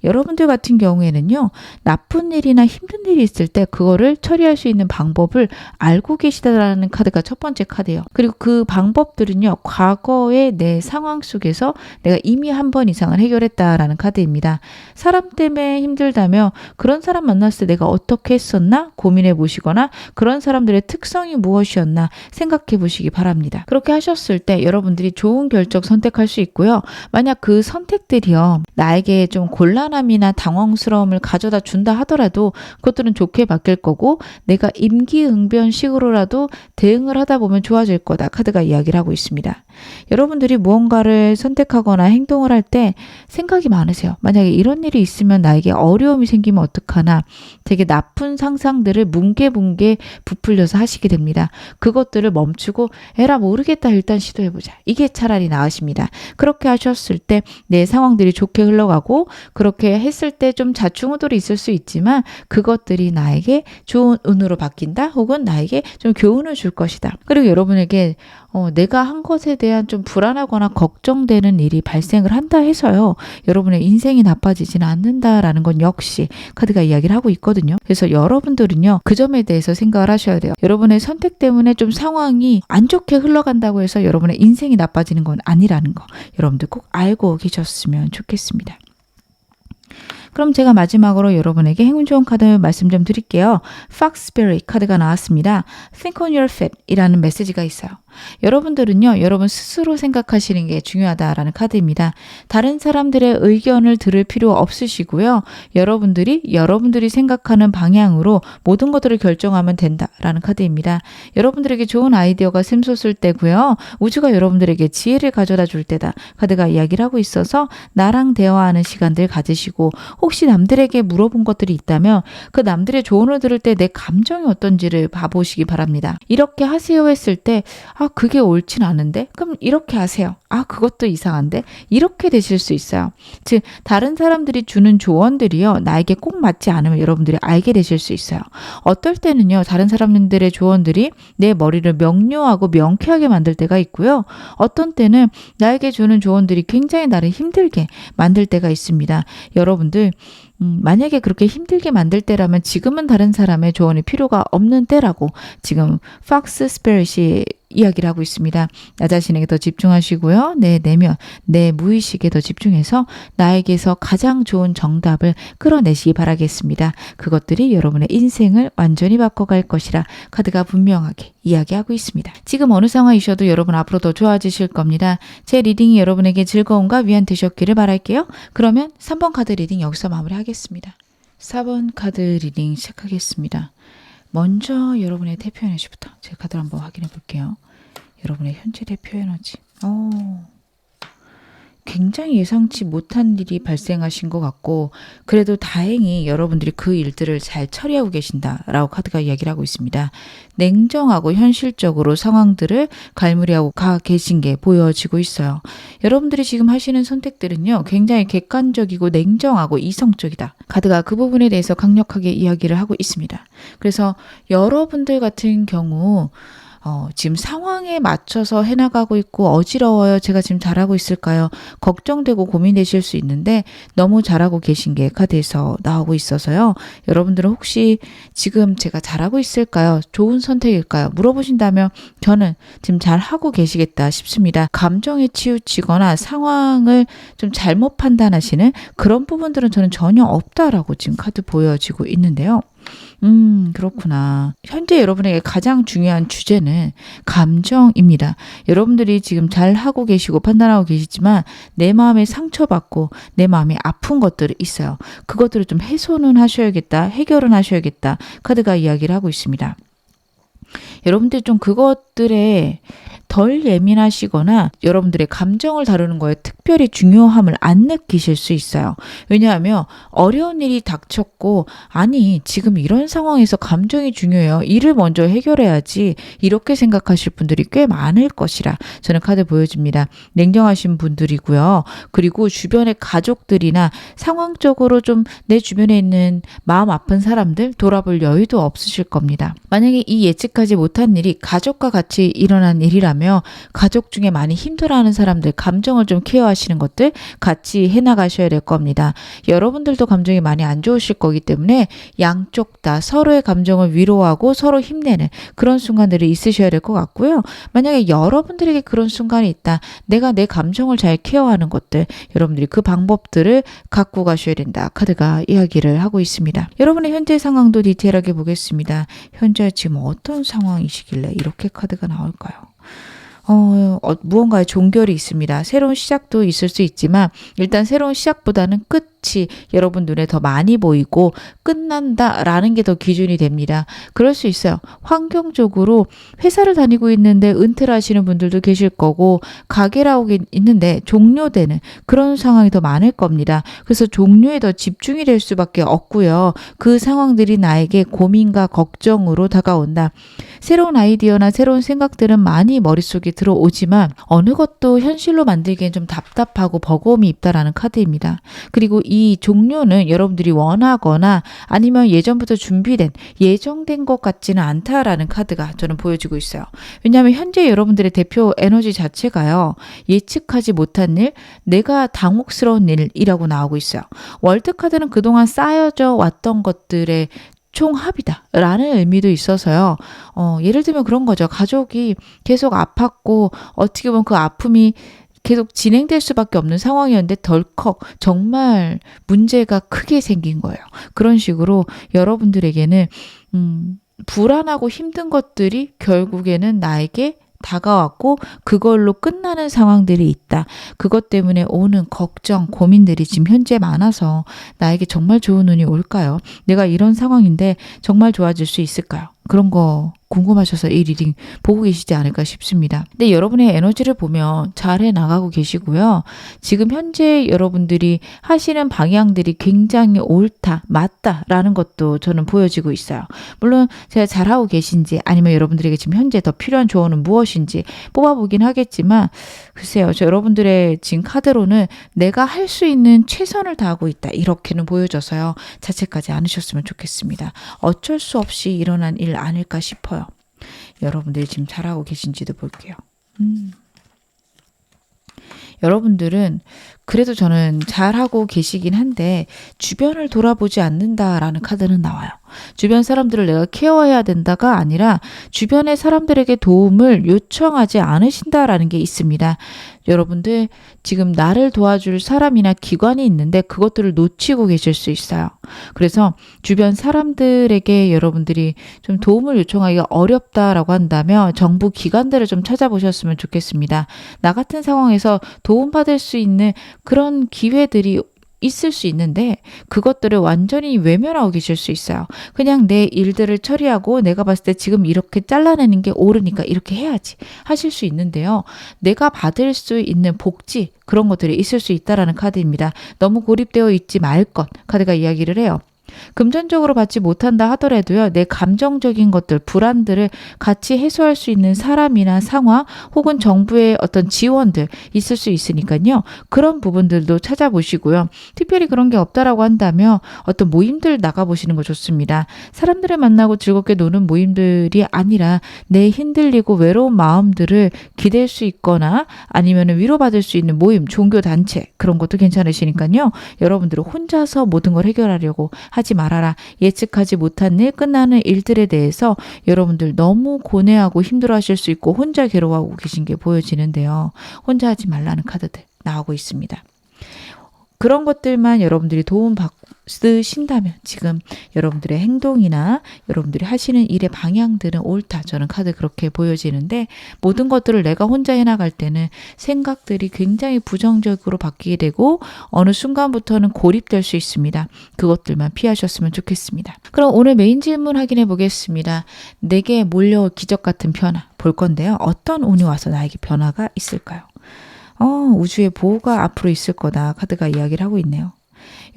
여러분들 같은 경우에는요. 나쁜 일이나 힘든 일이 있을 때 그거를 처리할 수 있는 방법을 알고 계시다라는 카드가 첫 번째 카드예요. 그리고 그 방법들은요. 과거의 내 상황 속에서 내가 이미 한 번 이상을 해결했다라는 카드입니다. 사람 때문에 힘들다며 그런 사람 만났을 때 내가 어떻게 했었나 고민해 보시거나 그런 사람들의 특성이 무엇이었나 생각해 보시기 바랍니다. 그렇게 하셨을 때 여러분들이 좋은 결정 선택할 수 있고요. 만약 그 선택들이요. 나에게 좀 곤란함이나 당황스러움을 가져다 준다 하더라도 그것들은 좋게 바뀔 거고 내가 임기응변식으로라도 대응을 하다 보면 좋아질 거다. 카드가 이야기를 하고 있습니다. 여러분들이 무언가를 선택하거나 행동을 할 때 생각이 많으세요. 만약에 이런 일이 있으면 나에게 어려움이 생기면 어떡하나 되게 나쁜 상상들을 뭉게뭉게 부풀려서 하시게 됩니다. 그것들을 멈추고 에라 모르겠다 일단 시도해보자. 이게 차라리 나으십니다. 그렇게 하셨을 때 내 상황들이 좋게 흘러가고 그렇게 했을 때 좀 좌충우돌이 있을 수 있지만 그것들이 나에게 좋은 운으로 바뀐다 혹은 나에게 좀 교훈을 줄 것이다. 그리고 여러분에게 내가 한 것에 대한 좀 불안하거나 걱정되는 일이 발생을 한다 해서요. 여러분의 인생이 나빠지지는 않는다라는 건 역시 카드가 이야기를 하고 있거든요. 그래서 여러분들은요. 그 점에 대해서 생각을 하셔야 돼요. 여러분의 선택 때문에 좀 상황이 안 좋게 흘러간다고 해서 여러분의 인생이 나빠지는 건 아니라는 거 여러분들 꼭 알고 계셨으면 좋겠습니다. 그럼 제가 마지막으로 여러분에게 행운 좋은 카드 말씀 좀 드릴게요. Foxberry 카드가 나왔습니다. Think on your feet 이라는 메시지가 있어요. 여러분들은요. 여러분 스스로 생각하시는 게 중요하다라는 카드입니다. 다른 사람들의 의견을 들을 필요 없으시고요. 여러분들이 생각하는 방향으로 모든 것들을 결정하면 된다라는 카드입니다. 여러분들에게 좋은 아이디어가 샘솟을 때고요. 우주가 여러분들에게 지혜를 가져다 줄 때다. 카드가 이야기를 하고 있어서 나랑 대화하는 시간들 가지시고 혹시 남들에게 물어본 것들이 있다면 그 남들의 조언을 들을 때 내 감정이 어떤지를 봐보시기 바랍니다. 이렇게 하세요 했을 때 그게 옳진 않은데? 그럼 이렇게 하세요. 그것도 이상한데? 이렇게 되실 수 있어요. 즉 다른 사람들이 주는 조언들이요. 나에게 꼭 맞지 않으면 여러분들이 알게 되실 수 있어요. 어떨 때는요. 다른 사람들의 조언들이 내 머리를 명료하고 명쾌하게 만들 때가 있고요. 어떤 때는 나에게 주는 조언들이 굉장히 나를 힘들게 만들 때가 있습니다. 여러분들 만약에 그렇게 힘들게 만들 때라면 지금은 다른 사람의 조언이 필요가 없는 때라고 지금 Foxberry 이야기를 하고 있습니다. 나 자신에게 더 집중하시고요. 내 내면, 내 무의식에 더 집중해서 나에게서 가장 좋은 정답을 끌어내시기 바라겠습니다. 그것들이 여러분의 인생을 완전히 바꿔갈 것이라 카드가 분명하게 이야기하고 있습니다. 지금 어느 상황이셔도 여러분 앞으로 더 좋아지실 겁니다. 제 리딩이 여러분에게 즐거움과 위안 되셨기를 바랄게요. 그러면 3번 카드 리딩 여기서 마무리하겠습니다. 4번 카드 리딩 시작하겠습니다. 먼저 여러분의 대표 에너지부터 제 카드를 한번 확인해 볼게요. 여러분의 현재 대표 에너지. 굉장히 예상치 못한 일이 발생하신 것 같고 그래도 다행히 여러분들이 그 일들을 잘 처리하고 계신다라고 카드가 이야기를 하고 있습니다. 냉정하고 현실적으로 상황들을 갈무리하고 가 계신 게 보여지고 있어요. 여러분들이 지금 하시는 선택들은요. 굉장히 객관적이고 냉정하고 이성적이다. 카드가 그 부분에 대해서 강력하게 이야기를 하고 있습니다. 그래서 여러분들 같은 경우 지금 상황에 맞춰서 해나가고 있고 어지러워요. 제가 지금 잘하고 있을까요? 걱정되고 고민되실 수 있는데 너무 잘하고 계신 게 카드에서 나오고 있어서요. 여러분들은 혹시 지금 제가 잘하고 있을까요? 좋은 선택일까요? 물어보신다면 저는 지금 잘하고 계시겠다 싶습니다. 감정에 치우치거나 상황을 좀 잘못 판단하시는 그런 부분들은 저는 전혀 없다라고 지금 카드 보여지고 있는데요. 그렇구나. 현재 여러분에게 가장 중요한 주제는 감정입니다. 여러분들이 지금 잘 하고 계시고 판단하고 계시지만 내 마음에 상처받고 내 마음이 아픈 것들이 있어요. 그것들을 좀 해소는 하셔야겠다. 해결은 하셔야겠다. 카드가 이야기를 하고 있습니다. 여러분들 좀 그것들에 덜 예민하시거나 여러분들의 감정을 다루는 거에 특별히 중요함을 안 느끼실 수 있어요. 왜냐하면 어려운 일이 닥쳤고 아니 지금 이런 상황에서 감정이 중요해요. 일을 먼저 해결해야지 이렇게 생각하실 분들이 꽤 많을 것이라 저는 카드 보여줍니다. 냉정하신 분들이고요. 그리고 주변의 가족들이나 상황적으로 좀 내 주변에 있는 마음 아픈 사람들 돌아볼 여유도 없으실 겁니다. 만약에 이 예측하지 못한 일이 가족과 같이 일어난 일이라면 가족 중에 많이 힘들어하는 사람들 감정을 좀 케어하시는 것들 같이 해나가셔야 될 겁니다. 여러분들도 감정이 많이 안 좋으실 거기 때문에 양쪽 다 서로의 감정을 위로하고 서로 힘내는 그런 순간들이 있으셔야 될 것 같고요. 만약에 여러분들에게 그런 순간이 있다. 내가 내 감정을 잘 케어하는 것들 여러분들이 그 방법들을 갖고 가셔야 된다. 카드가 이야기를 하고 있습니다. 여러분의 현재 상황도 디테일하게 보겠습니다. 현재 지금 어떤 상황이시길래 이렇게 카드가 나올까요? 무언가의 종결이 있습니다. 새로운 시작도 있을 수 있지만 일단 새로운 시작보다는 끝이 여러분 눈에 더 많이 보이고 끝난다라는 게 더 기준이 됩니다. 그럴 수 있어요. 환경적으로 회사를 다니고 있는데 은퇴를 하시는 분들도 계실 거고 가게를 하고 있는데 종료되는 그런 상황이 더 많을 겁니다. 그래서 종료에 더 집중이 될 수밖에 없고요. 그 상황들이 나에게 고민과 걱정으로 다가온다. 새로운 아이디어나 새로운 생각들은 많이 머릿속에 들어오지만 어느 것도 현실로 만들기엔 좀 답답하고 버거움이 있다라는 카드입니다. 그리고 이 종료는 여러분들이 원하거나 아니면 예전부터 준비된 예정된 것 같지는 않다라는 카드가 저는 보여지고 있어요. 왜냐하면 현재 여러분들의 대표 에너지 자체가요. 예측하지 못한 일, 내가 당혹스러운 일이라고 나오고 있어요. 월드 카드는 그동안 쌓여져 왔던 것들의 총합이다 라는 의미도 있어서요. 예를 들면 그런 거죠. 가족이 계속 아팠고 어떻게 보면 그 아픔이 계속 진행될 수밖에 없는 상황이었는데 덜컥 정말 문제가 크게 생긴 거예요. 그런 식으로 여러분들에게는 불안하고 힘든 것들이 결국에는 나에게 다가왔고 그걸로 끝나는 상황들이 있다. 그것 때문에 오는 걱정, 고민들이 지금 현재 많아서 나에게 정말 좋은 운이 올까요? 내가 이런 상황인데 정말 좋아질 수 있을까요? 그런 거 궁금하셔서 이 리딩 보고 계시지 않을까 싶습니다. 근데 여러분의 에너지를 보면 잘해 나가고 계시고요. 지금 현재 여러분들이 하시는 방향들이 굉장히 옳다, 맞다라는 것도 저는 보여지고 있어요. 물론 제가 잘하고 계신지 아니면 여러분들에게 지금 현재 더 필요한 조언은 무엇인지 뽑아보긴 하겠지만 글쎄요. 저 여러분들의 지금 카드로는 내가 할 수 있는 최선을 다하고 있다. 이렇게는 보여져서요. 자책하지 않으셨으면 좋겠습니다. 어쩔 수 없이 일어난 일 아닐까 싶어요. 여러분들이 지금 잘하고 계신지도 볼게요. 여러분들은 그래도 저는 잘하고 계시긴 한데 주변을 돌아보지 않는다라는 카드는 나와요. 주변 사람들을 내가 케어해야 된다가 아니라 주변의 사람들에게 도움을 요청하지 않으신다라는 게 있습니다. 여러분들 지금 나를 도와줄 사람이나 기관이 있는데 그것들을 놓치고 계실 수 있어요. 그래서 주변 사람들에게 여러분들이 좀 도움을 요청하기가 어렵다라고 한다면 정부 기관들을 좀 찾아보셨으면 좋겠습니다. 나 같은 상황에서 도움받을 수 있는 그런 기회들이 있을 수 있는데 그것들을 완전히 외면하고 계실 수 있어요. 그냥 내 일들을 처리하고 내가 봤을 때 지금 이렇게 잘라내는 게 옳으니까 이렇게 해야지 하실 수 있는데요. 내가 받을 수 있는 복지 그런 것들이 있을 수 있다라는 카드입니다. 너무 고립되어 있지 말 것 카드가 이야기를 해요. 금전적으로 받지 못한다 하더라도요. 내 감정적인 것들, 불안들을 같이 해소할 수 있는 사람이나 상황 혹은 정부의 어떤 지원들 있을 수 있으니까요. 그런 부분들도 찾아보시고요. 특별히 그런 게 없다라고 한다면 어떤 모임들 나가보시는 거 좋습니다. 사람들을 만나고 즐겁게 노는 모임들이 아니라 내 흔들리고 외로운 마음들을 기댈 수 있거나 아니면 위로받을 수 있는 모임, 종교단체 그런 것도 괜찮으시니까요. 여러분들은 혼자서 모든 걸 해결하려고 하지 말아라. 예측하지 못한 일, 끝나는 일들에 대해서 여러분들 너무 고뇌하고 힘들어하실 수 있고 혼자 괴로워하고 계신 게 보여지는데요. 혼자 하지 말라는 카드들 나오고 있습니다. 그런 것들만 여러분들이 도움 받으신다면 지금 여러분들의 행동이나 여러분들이 하시는 일의 방향들은 옳다. 저는 카드 그렇게 보여지는데 모든 것들을 내가 혼자 해나갈 때는 생각들이 굉장히 부정적으로 바뀌게 되고 어느 순간부터는 고립될 수 있습니다. 그것들만 피하셨으면 좋겠습니다. 그럼 오늘 메인 질문 확인해 보겠습니다. 내게 몰려올 기적 같은 변화 볼 건데요. 어떤 운이 와서 나에게 변화가 있을까요? 우주의 보호가 앞으로 있을 거다. 카드가 이야기를 하고 있네요.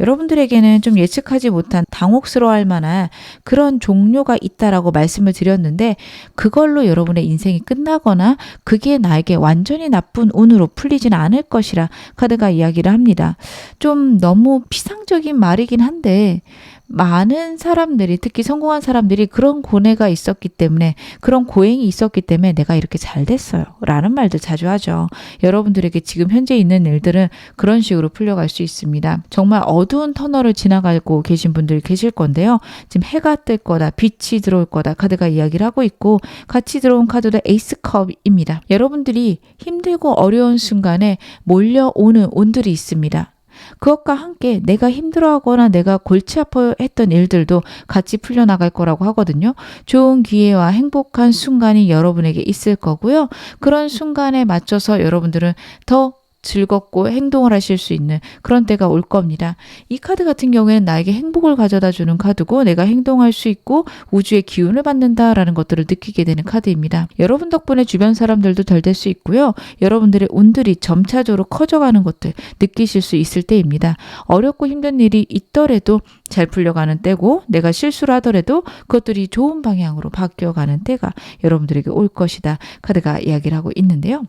여러분들에게는 좀 예측하지 못한 당혹스러워할 만한 그런 종료가 있다라고 말씀을 드렸는데 그걸로 여러분의 인생이 끝나거나 그게 나에게 완전히 나쁜 운으로 풀리지는 않을 것이라 카드가 이야기를 합니다. 좀 너무 피상적인 말이긴 한데 많은 사람들이 특히 성공한 사람들이 그런 고뇌가 있었기 때문에 그런 고행이 있었기 때문에 내가 이렇게 잘 됐어요 라는 말도 자주 하죠. 여러분들에게 지금 현재 있는 일들은 그런 식으로 풀려갈 수 있습니다. 정말 어두운 터널을 지나가고 계신 분들이 계실 건데요. 지금 해가 뜰 거다, 빛이 들어올 거다 카드가 이야기를 하고 있고 같이 들어온 카드도 에이스컵입니다. 여러분들이 힘들고 어려운 순간에 몰려오는 운들이 있습니다. 그것과 함께 내가 힘들어하거나 내가 골치 아파했던 일들도 같이 풀려나갈 거라고 하거든요. 좋은 기회와 행복한 순간이 여러분에게 있을 거고요. 그런 순간에 맞춰서 여러분들은 더 즐겁고 행동을 하실 수 있는 그런 때가 올 겁니다. 이 카드 같은 경우에는 나에게 행복을 가져다 주는 카드고 내가 행동할 수 있고 우주의 기운을 받는다라는 것들을 느끼게 되는 카드입니다. 여러분 덕분에 주변 사람들도 잘 될 수 있고요. 여러분들의 운들이 점차적으로 커져가는 것들 느끼실 수 있을 때입니다. 어렵고 힘든 일이 있더라도 잘 풀려가는 때고 내가 실수를 하더라도 그것들이 좋은 방향으로 바뀌어가는 때가 여러분들에게 올 것이다. 카드가 이야기를 하고 있는데요.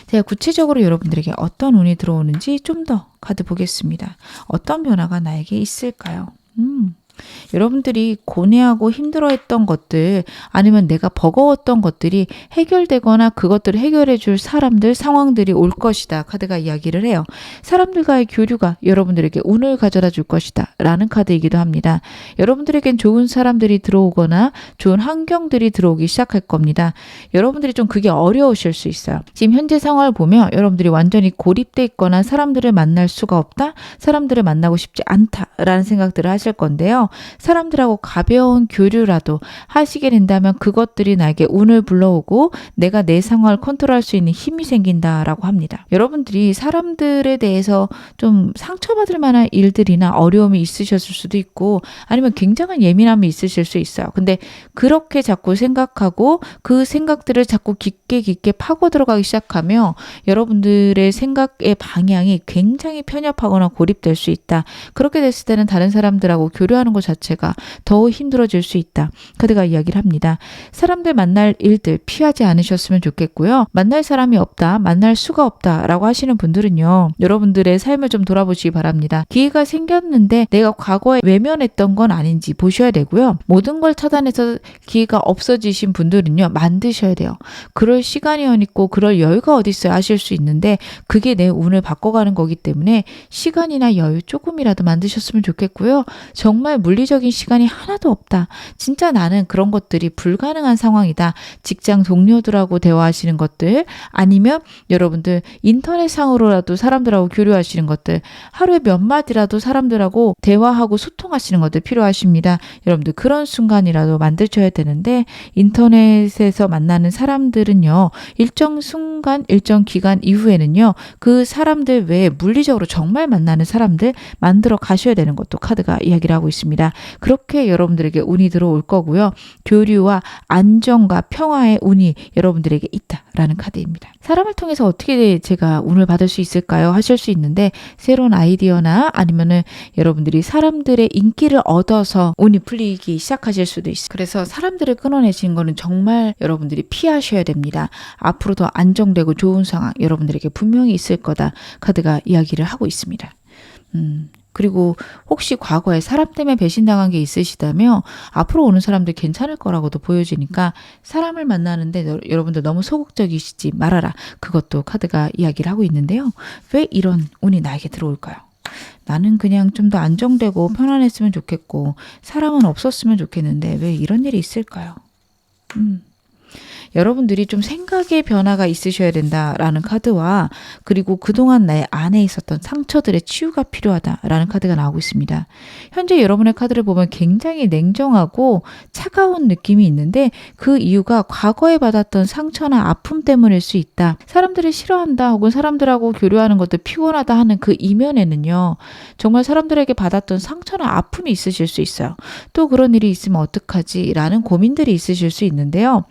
제가 구체적으로 여러분들에게 어떤 운이 들어오는지 좀 더 카드 보겠습니다. 어떤 변화가 나에게 있을까요? 여러분들이 고뇌하고 힘들어했던 것들 아니면 내가 버거웠던 것들이 해결되거나 그것들을 해결해 줄 사람들, 상황들이 올 것이다. 카드가 이야기를 해요. 사람들과의 교류가 여러분들에게 운을 가져다 줄 것이다. 라는 카드이기도 합니다. 여러분들에겐 좋은 사람들이 들어오거나 좋은 환경들이 들어오기 시작할 겁니다. 여러분들이 좀 그게 어려우실 수 있어요. 지금 현재 상황을 보면 여러분들이 완전히 고립돼 있거나 사람들을 만날 수가 없다. 사람들을 만나고 싶지 않다. 라는 생각들을 하실 건데요. 사람들하고 가벼운 교류라도 하시게 된다면 그것들이 나에게 운을 불러오고 내가 내 상황을 컨트롤할 수 있는 힘이 생긴다라고 합니다. 여러분들이 사람들에 대해서 좀 상처받을 만한 일들이나 어려움이 있으셨을 수도 있고 아니면 굉장한 예민함이 있으실 수 있어요. 근데 그렇게 자꾸 생각하고 그 생각들을 자꾸 깊게 파고 들어가기 시작하면 여러분들의 생각의 방향이 굉장히 편협하거나 고립될 수 있다. 그렇게 됐을 때는 다른 사람들하고 교류하는 것 자체가 더 힘들어질 수 있다. 카드가 이야기를 합니다. 사람들 만날 일들 피하지 않으셨으면 좋겠고요. 만날 사람이 없다, 만날 수가 없다 라고 하시는 분들은요. 여러분들의 삶을 좀 돌아보시기 바랍니다. 기회가 생겼는데 내가 과거에 외면했던 건 아닌지 보셔야 되고요. 모든 걸 차단해서 기회가 없어지신 분들은요. 만드셔야 돼요. 그럴 시간이 있고 그럴 여유가 어디 있어야 하실 수 있는데 그게 내 운을 바꿔가는 거기 때문에 시간이나 여유 조금이라도 만드셨으면 좋겠고요. 정말 물리적인 시간이 하나도 없다. 진짜 나는 그런 것들이 불가능한 상황이다. 직장 동료들하고 대화하시는 것들 아니면 여러분들 인터넷상으로라도 사람들하고 교류하시는 것들 하루에 몇 마디라도 사람들하고 대화하고 소통하시는 것들 필요하십니다. 여러분들 그런 순간이라도 만드셔야 되는데 인터넷에서 만나는 사람들은요. 일정 순간 일정 기간 이후에는요. 그 사람들 외에 물리적으로 정말 만나는 사람들 만들어 가셔야 되는 것도 카드가 이야기를 하고 있습니다. 그렇게 여러분들에게 운이 들어올 거고요. 교류와 안정과 평화의 운이 여러분들에게 있다라는 카드입니다. 사람을 통해서 어떻게 제가 운을 받을 수 있을까요? 하실 수 있는데 새로운 아이디어나 아니면은 여러분들이 사람들의 인기를 얻어서 운이 풀리기 시작하실 수도 있어요. 그래서 사람들을 끊어내시는 거는 정말 여러분들이 피하셔야 됩니다. 앞으로 더 안정되고 좋은 상황 여러분들에게 분명히 있을 거다. 카드가 이야기를 하고 있습니다. 그리고 혹시 과거에 사람 때문에 배신당한 게 있으시다면 앞으로 오는 사람들 괜찮을 거라고도 보여지니까 사람을 만나는데 여러분들 너무 소극적이시지 말아라. 그것도 카드가 이야기를 하고 있는데요. 왜 이런 운이 나에게 들어올까요? 나는 그냥 좀 더 안정되고 편안했으면 좋겠고 사람은 없었으면 좋겠는데 왜 이런 일이 있을까요? 여러분들이 좀 생각의 변화가 있으셔야 된다라는 카드와 그리고 그동안 나의 안에 있었던 상처들의 치유가 필요하다라는 카드가 나오고 있습니다. 현재 여러분의 카드를 보면 굉장히 냉정하고 차가운 느낌이 있는데 그 이유가 과거에 받았던 상처나 아픔 때문일 수 있다. 사람들이 싫어한다 혹은 사람들하고 교류하는 것도 피곤하다 하는 그 이면에는요. 정말 사람들에게 받았던 상처나 아픔이 있으실 수 있어요. 또 그런 일이 있으면 어떡하지? 라는 고민들이 있으실 수 있는데요.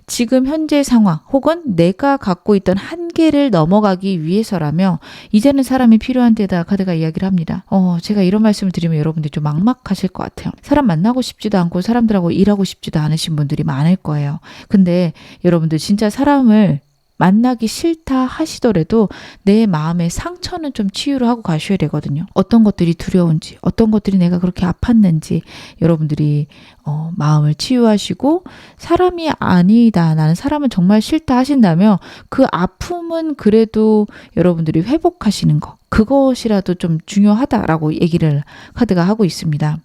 지금 현재 상황 혹은 내가 갖고 있던 한계를 넘어가기 위해서라면 이제는 사람이 필요한 때다 카드가 이야기를 합니다. 제가 이런 말씀을 드리면 여러분들이 좀 막막하실 것 같아요. 사람 만나고 싶지도 않고 사람들하고 일하고 싶지도 않으신 분들이 많을 거예요. 근데 여러분들 진짜 사람을 만나기 싫다 하시더라도 내 마음의 상처는 좀 치유를 하고 가셔야 되거든요. 어떤 것들이 두려운지, 어떤 것들이 내가 그렇게 아팠는지 여러분들이 마음을 치유하시고 사람이 아니다, 나는 사람은 정말 싫다 하신다면 그 아픔은 그래도 여러분들이 회복하시는 거, 그것이라도 좀 중요하다라고 얘기를 카드가 하고 있습니다.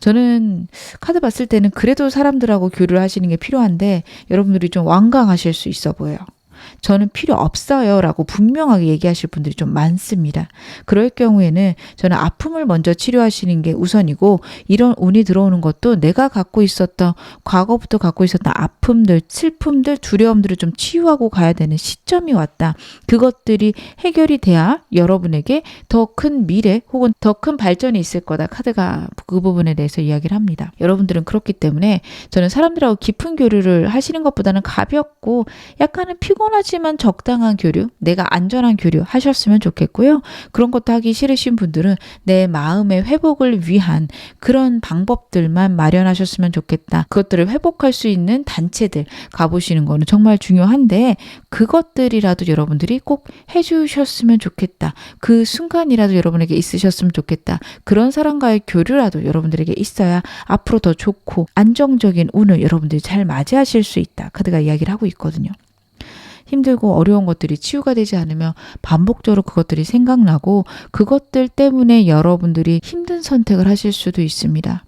저는 카드 봤을 때는 그래도 사람들하고 교류를 하시는 게 필요한데 여러분들이 좀 완강하실 수 있어 보여요. 저는 필요 없어요 라고 분명하게 얘기하실 분들이 좀 많습니다. 그럴 경우에는 저는 아픔을 먼저 치료하시는 게 우선이고 이런 운이 들어오는 것도 내가 갖고 있었던 과거부터 갖고 있었던 아픔들, 슬픔들, 두려움들을 좀 치유하고 가야 되는 시점이 왔다. 그것들이 해결이 돼야 여러분에게 더 큰 미래 혹은 더 큰 발전이 있을 거다. 카드가 그 부분에 대해서 이야기를 합니다. 여러분들은 그렇기 때문에 저는 사람들하고 깊은 교류를 하시는 것보다는 가볍고 약간은 피곤하지만 적당한 교류, 내가 안전한 교류 하셨으면 좋겠고요. 그런 것도 하기 싫으신 분들은 내 마음의 회복을 위한 그런 방법들만 마련하셨으면 좋겠다. 그것들을 회복할 수 있는 단체들 가보시는 거는 정말 중요한데 그것들이라도 여러분들이 꼭 해주셨으면 좋겠다. 그 순간이라도 여러분에게 있으셨으면 좋겠다. 그런 사람과의 교류라도 여러분들에게 있어야 앞으로 더 좋고 안정적인 운을 여러분들이 잘 맞이하실 수 있다. 카드가 이야기를 하고 있거든요. 힘들고 어려운 것들이 치유가 되지 않으면 반복적으로 그것들이 생각나고 그것들 때문에 여러분들이 힘든 선택을 하실 수도 있습니다.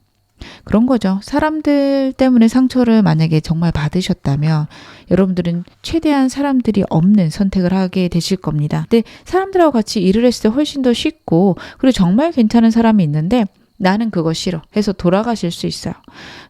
그런 거죠. 사람들 때문에 상처를 만약에 정말 받으셨다면 여러분들은 최대한 사람들이 없는 선택을 하게 되실 겁니다. 근데 사람들하고 같이 일을 했을 때 훨씬 더 쉽고 그리고 정말 괜찮은 사람이 있는데 나는 그거 싫어 해서 돌아가실 수 있어요.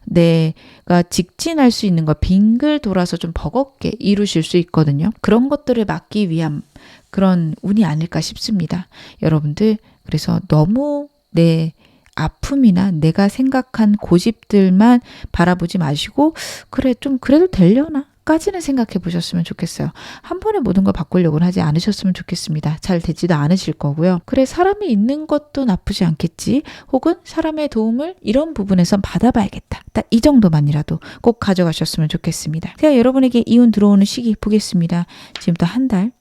내가 직진할 수 있는 거 빙글 돌아서 좀 버겁게 이루실 수 있거든요. 그런 것들을 막기 위한 그런 운이 아닐까 싶습니다. 여러분들 그래서 너무 내 아픔이나 내가 생각한 고집들만 바라보지 마시고 그래 좀 그래도 되려나? 까지는 생각해 보셨으면 좋겠어요. 한 번에 모든 걸 바꾸려고는 하지 않으셨으면 좋겠습니다. 잘 되지도 않으실 거고요. 그래 사람이 있는 것도 나쁘지 않겠지. 혹은 사람의 도움을 이런 부분에선 받아봐야겠다. 딱 이 정도만이라도 꼭 가져가셨으면 좋겠습니다. 제가 여러분에게 이운 들어오는 시기 보겠습니다. 지금부터 한 달,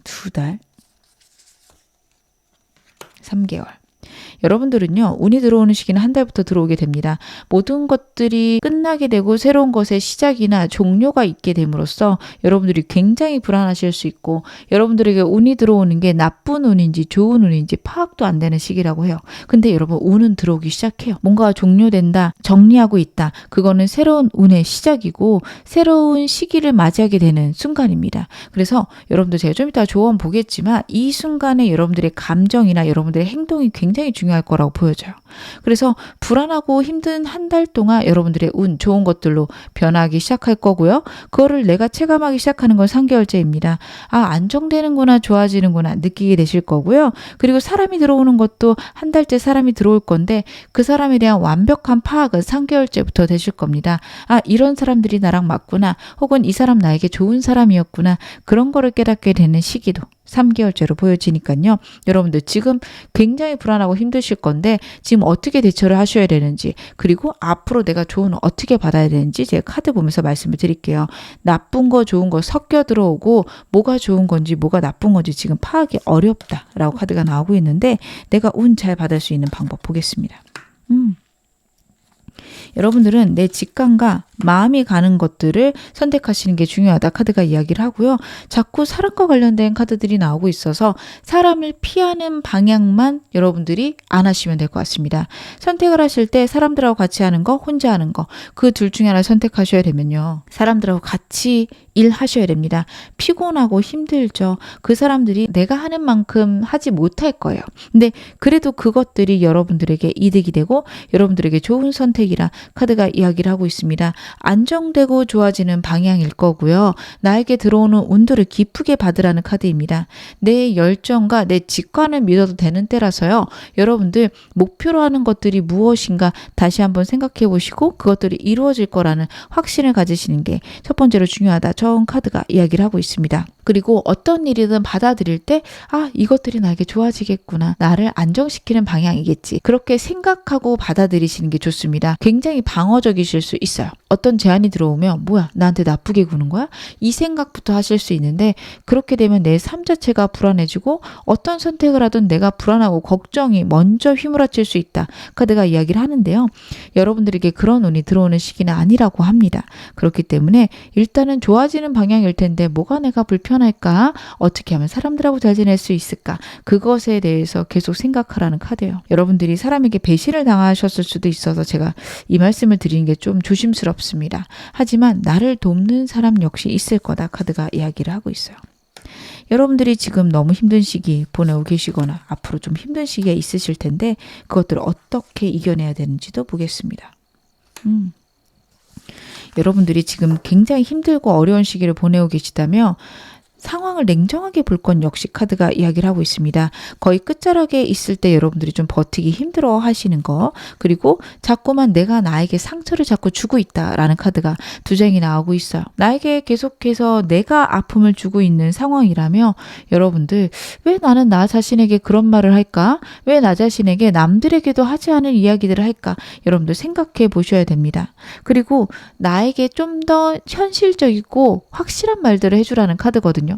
두 달, 3개월. 여러분들은요. 운이 들어오는 시기는 한 달부터 들어오게 됩니다. 모든 것들이 끝나게 되고 새로운 것의 시작이나 종료가 있게 됨으로써 여러분들이 굉장히 불안하실 수 있고 여러분들에게 운이 들어오는 게 나쁜 운인지 좋은 운인지 파악도 안 되는 시기라고 해요. 근데 여러분 운은 들어오기 시작해요. 뭔가 종료된다, 정리하고 있다. 그거는 새로운 운의 시작이고 새로운 시기를 맞이하게 되는 순간입니다. 그래서 여러분들 제가 좀 이따 조언 보겠지만 이 순간에 여러분들의 감정이나 여러분들의 행동이 굉장히 중요할 거라고 보여져요. 그래서 불안하고 힘든 한 달 동안 여러분들의 운, 좋은 것들로 변하기 시작할 거고요. 그거를 내가 체감하기 시작하는 건 3개월째입니다. 아, 안정되는구나, 좋아지는구나 느끼게 되실 거고요. 그리고 사람이 들어오는 것도 한 달째 사람이 들어올 건데 그 사람에 대한 완벽한 파악은 3개월째부터 되실 겁니다. 아, 이런 사람들이 나랑 맞구나. 혹은 이 사람 나에게 좋은 사람이었구나. 그런 거를 깨닫게 되는 시기도 3개월째로 보여지니까요. 여러분들 지금 굉장히 불안하고 힘드실 건데 지금 어떻게 대처를 하셔야 되는지 그리고 앞으로 내가 좋은 어떻게 받아야 되는지 제가 카드 보면서 말씀을 드릴게요. 나쁜 거 좋은 거 섞여 들어오고 뭐가 좋은 건지 뭐가 나쁜 건지 지금 파악이 어렵다라고 카드가 나오고 있는데 내가 운 잘 받을 수 있는 방법 보겠습니다. 여러분들은 내 직감과 마음이 가는 것들을 선택하시는 게 중요하다 카드가 이야기를 하고요. 자꾸 사람과 관련된 카드들이 나오고 있어서 사람을 피하는 방향만 여러분들이 안 하시면 될 것 같습니다. 선택을 하실 때 사람들하고 같이 하는 거, 혼자 하는 거, 그 둘 중에 하나 선택하셔야 되면요. 사람들하고 같이 일하셔야 됩니다. 피곤하고 힘들죠. 그 사람들이 내가 하는 만큼 하지 못할 거예요. 근데 그래도 그것들이 여러분들에게 이득이 되고 여러분들에게 좋은 선택이라 카드가 이야기를 하고 있습니다. 안정되고 좋아지는 방향일 거고요. 나에게 들어오는 운도를 기쁘게 받으라는 카드입니다. 내 열정과 내 직관을 믿어도 되는 때라서요. 여러분들 목표로 하는 것들이 무엇인가 다시 한번 생각해 보시고 그것들이 이루어질 거라는 확신을 가지시는 게 첫 번째로 중요하다. 저 카드가 이야기를 하고 있습니다. 그리고 어떤 일이든 받아들일 때 이것들이 나에게 좋아지겠구나. 나를 안정시키는 방향이겠지. 그렇게 생각하고 받아들이시는 게 좋습니다. 굉장히 방어적이실 수 있어요. 어떤 제안이 들어오면 뭐야 나한테 나쁘게 구는 거야? 이 생각부터 하실 수 있는데 그렇게 되면 내 삶 자체가 불안해지고 어떤 선택을 하든 내가 불안하고 걱정이 먼저 휘몰아칠 수 있다. 카드가 이야기를 하는데요. 여러분들에게 그런 운이 들어오는 시기는 아니라고 합니다. 그렇기 때문에 일단은 좋아지는 방향일 텐데 뭐가 내가 불편할까? 어떻게 하면 사람들하고 잘 지낼 수 있을까? 그것에 대해서 계속 생각하라는 카드예요. 여러분들이 사람에게 배신을 당하셨을 수도 있어서 제가 이 말씀을 드리는 게 좀 조심스럽습니다. 하지만 나를 돕는 사람 역시 있을 거다 카드가 이야기를 하고 있어요. 여러분들이 지금 너무 힘든 시기 보내고 계시거나 앞으로 좀 힘든 시기에 있으실 텐데 그것들을 어떻게 이겨내야 되는지도 보겠습니다. 여러분들이 지금 굉장히 힘들고 어려운 시기를 보내고 계시다면 상황을 냉정하게 볼 건 역시 카드가 이야기를 하고 있습니다. 거의 끝자락에 있을 때 여러분들이 좀 버티기 힘들어 하시는 거 그리고 자꾸만 내가 나에게 상처를 자꾸 주고 있다라는 카드가 두 장이 나오고 있어요. 나에게 계속해서 내가 아픔을 주고 있는 상황이라며 여러분들 왜 나는 나 자신에게 그런 말을 할까? 왜 나 자신에게 남들에게도 하지 않을 이야기들을 할까? 여러분들 생각해 보셔야 됩니다. 그리고 나에게 좀 더 현실적이고 확실한 말들을 해주라는 카드거든요.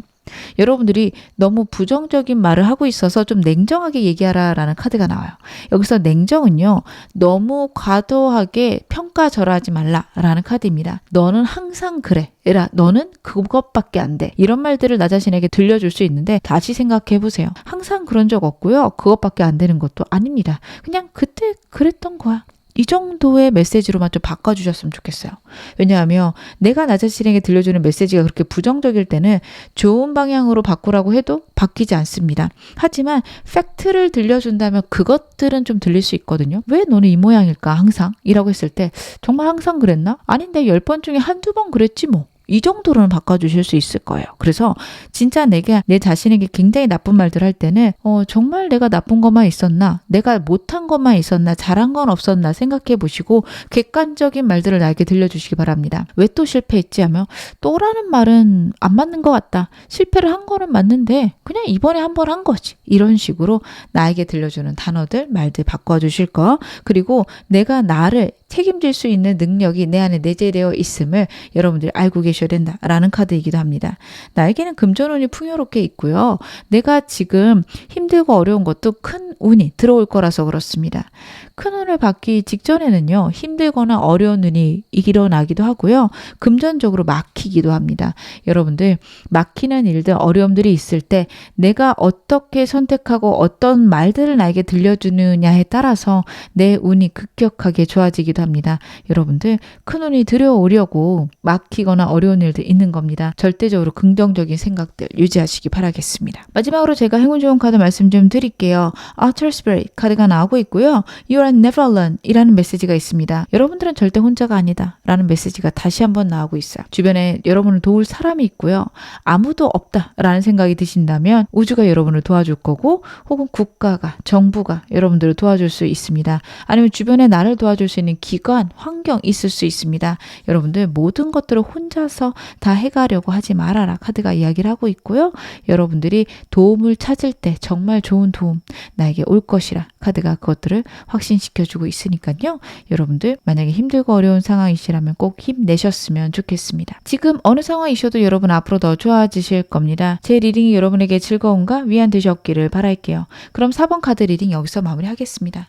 여러분들이 너무 부정적인 말을 하고 있어서 좀 냉정하게 얘기하라라는 카드가 나와요. 여기서 냉정은요. 너무 과도하게 평가절하하지 말라라는 카드입니다. 너는 항상 그래. 에라 너는 그것밖에 안 돼. 이런 말들을 나 자신에게 들려줄 수 있는데 다시 생각해 보세요. 항상 그런 적 없고요. 그것밖에 안 되는 것도 아닙니다. 그냥 그때 그랬던 거야. 이 정도의 메시지로만 좀 바꿔주셨으면 좋겠어요. 왜냐하면 내가 나 자신에게 들려주는 메시지가 그렇게 부정적일 때는 좋은 방향으로 바꾸라고 해도 바뀌지 않습니다. 하지만 팩트를 들려준다면 그것들은 좀 들릴 수 있거든요. 왜 너는 이 모양일까 항상? 이라고 했을 때 정말 항상 그랬나? 아닌데 10번 중에 한두 번 그랬지 뭐. 이 정도로는 바꿔주실 수 있을 거예요. 그래서 진짜 내가 내 자신에게 굉장히 나쁜 말들 할 때는 정말 내가 나쁜 것만 있었나? 내가 못한 것만 있었나? 잘한 건 없었나? 생각해 보시고 객관적인 말들을 나에게 들려주시기 바랍니다. 왜 또 실패했지 하며 또라는 말은 안 맞는 것 같다. 실패를 한 거는 맞는데 그냥 이번에 한 번 한 거지. 이런 식으로 나에게 들려주는 단어들, 말들 바꿔주실 거. 그리고 내가 나를 책임질 수 있는 능력이 내 안에 내재되어 있음을 여러분들이 알고 계셔야 된다라는 카드이기도 합니다. 나에게는 금전운이 풍요롭게 있고요. 내가 지금 힘들고 어려운 것도 큰 운이 들어올 거라서 그렇습니다. 큰 운을 받기 직전에는요. 힘들거나 어려운 운이 일어나기도 하고요. 금전적으로 막히기도 합니다. 여러분들 막히는 일들, 어려움들이 있을 때 내가 어떻게 선택하고 어떤 말들을 나에게 들려주느냐에 따라서 내 운이 급격하게 좋아지기도 합니다. 여러분들 큰 운이 들어오려고 막히거나 어려운 일들 있는 겁니다. 절대적으로 긍정적인 생각들 유지하시기 바라겠습니다. 마지막으로 제가 행운 좋은 카드 말씀 좀 드릴게요. Outer Spirit 카드가 나오고 있고요. You are never alone 이라는 메시지가 있습니다. 여러분들은 절대 혼자가 아니다 라는 메시지가 다시 한번 나오고 있어요. 주변에 여러분을 도울 사람이 있고요. 아무도 없다 라는 생각이 드신다면 우주가 여러분을 도와줄 거고 혹은 국가가, 정부가 여러분들을 도와줄 수 있습니다. 아니면 주변에 나를 도와줄 수 있는 기관, 환경 있을 수 있습니다. 여러분들 모든 것들을 혼자서 다 해가려고 하지 말아라 카드가 이야기를 하고 있고요. 여러분들이 도움을 찾을 때 정말 좋은 도움 나에게 올 것이라 카드가 그것들을 확신시켜주고 있으니까요. 여러분들 만약에 힘들고 어려운 상황이시라면 꼭 힘내셨으면 좋겠습니다. 지금 어느 상황이셔도 여러분 앞으로 더 좋아지실 겁니다. 제 리딩이 여러분에게 즐거움과 위안 되셨기를 바랄게요. 그럼 4번 카드 리딩 여기서 마무리하겠습니다.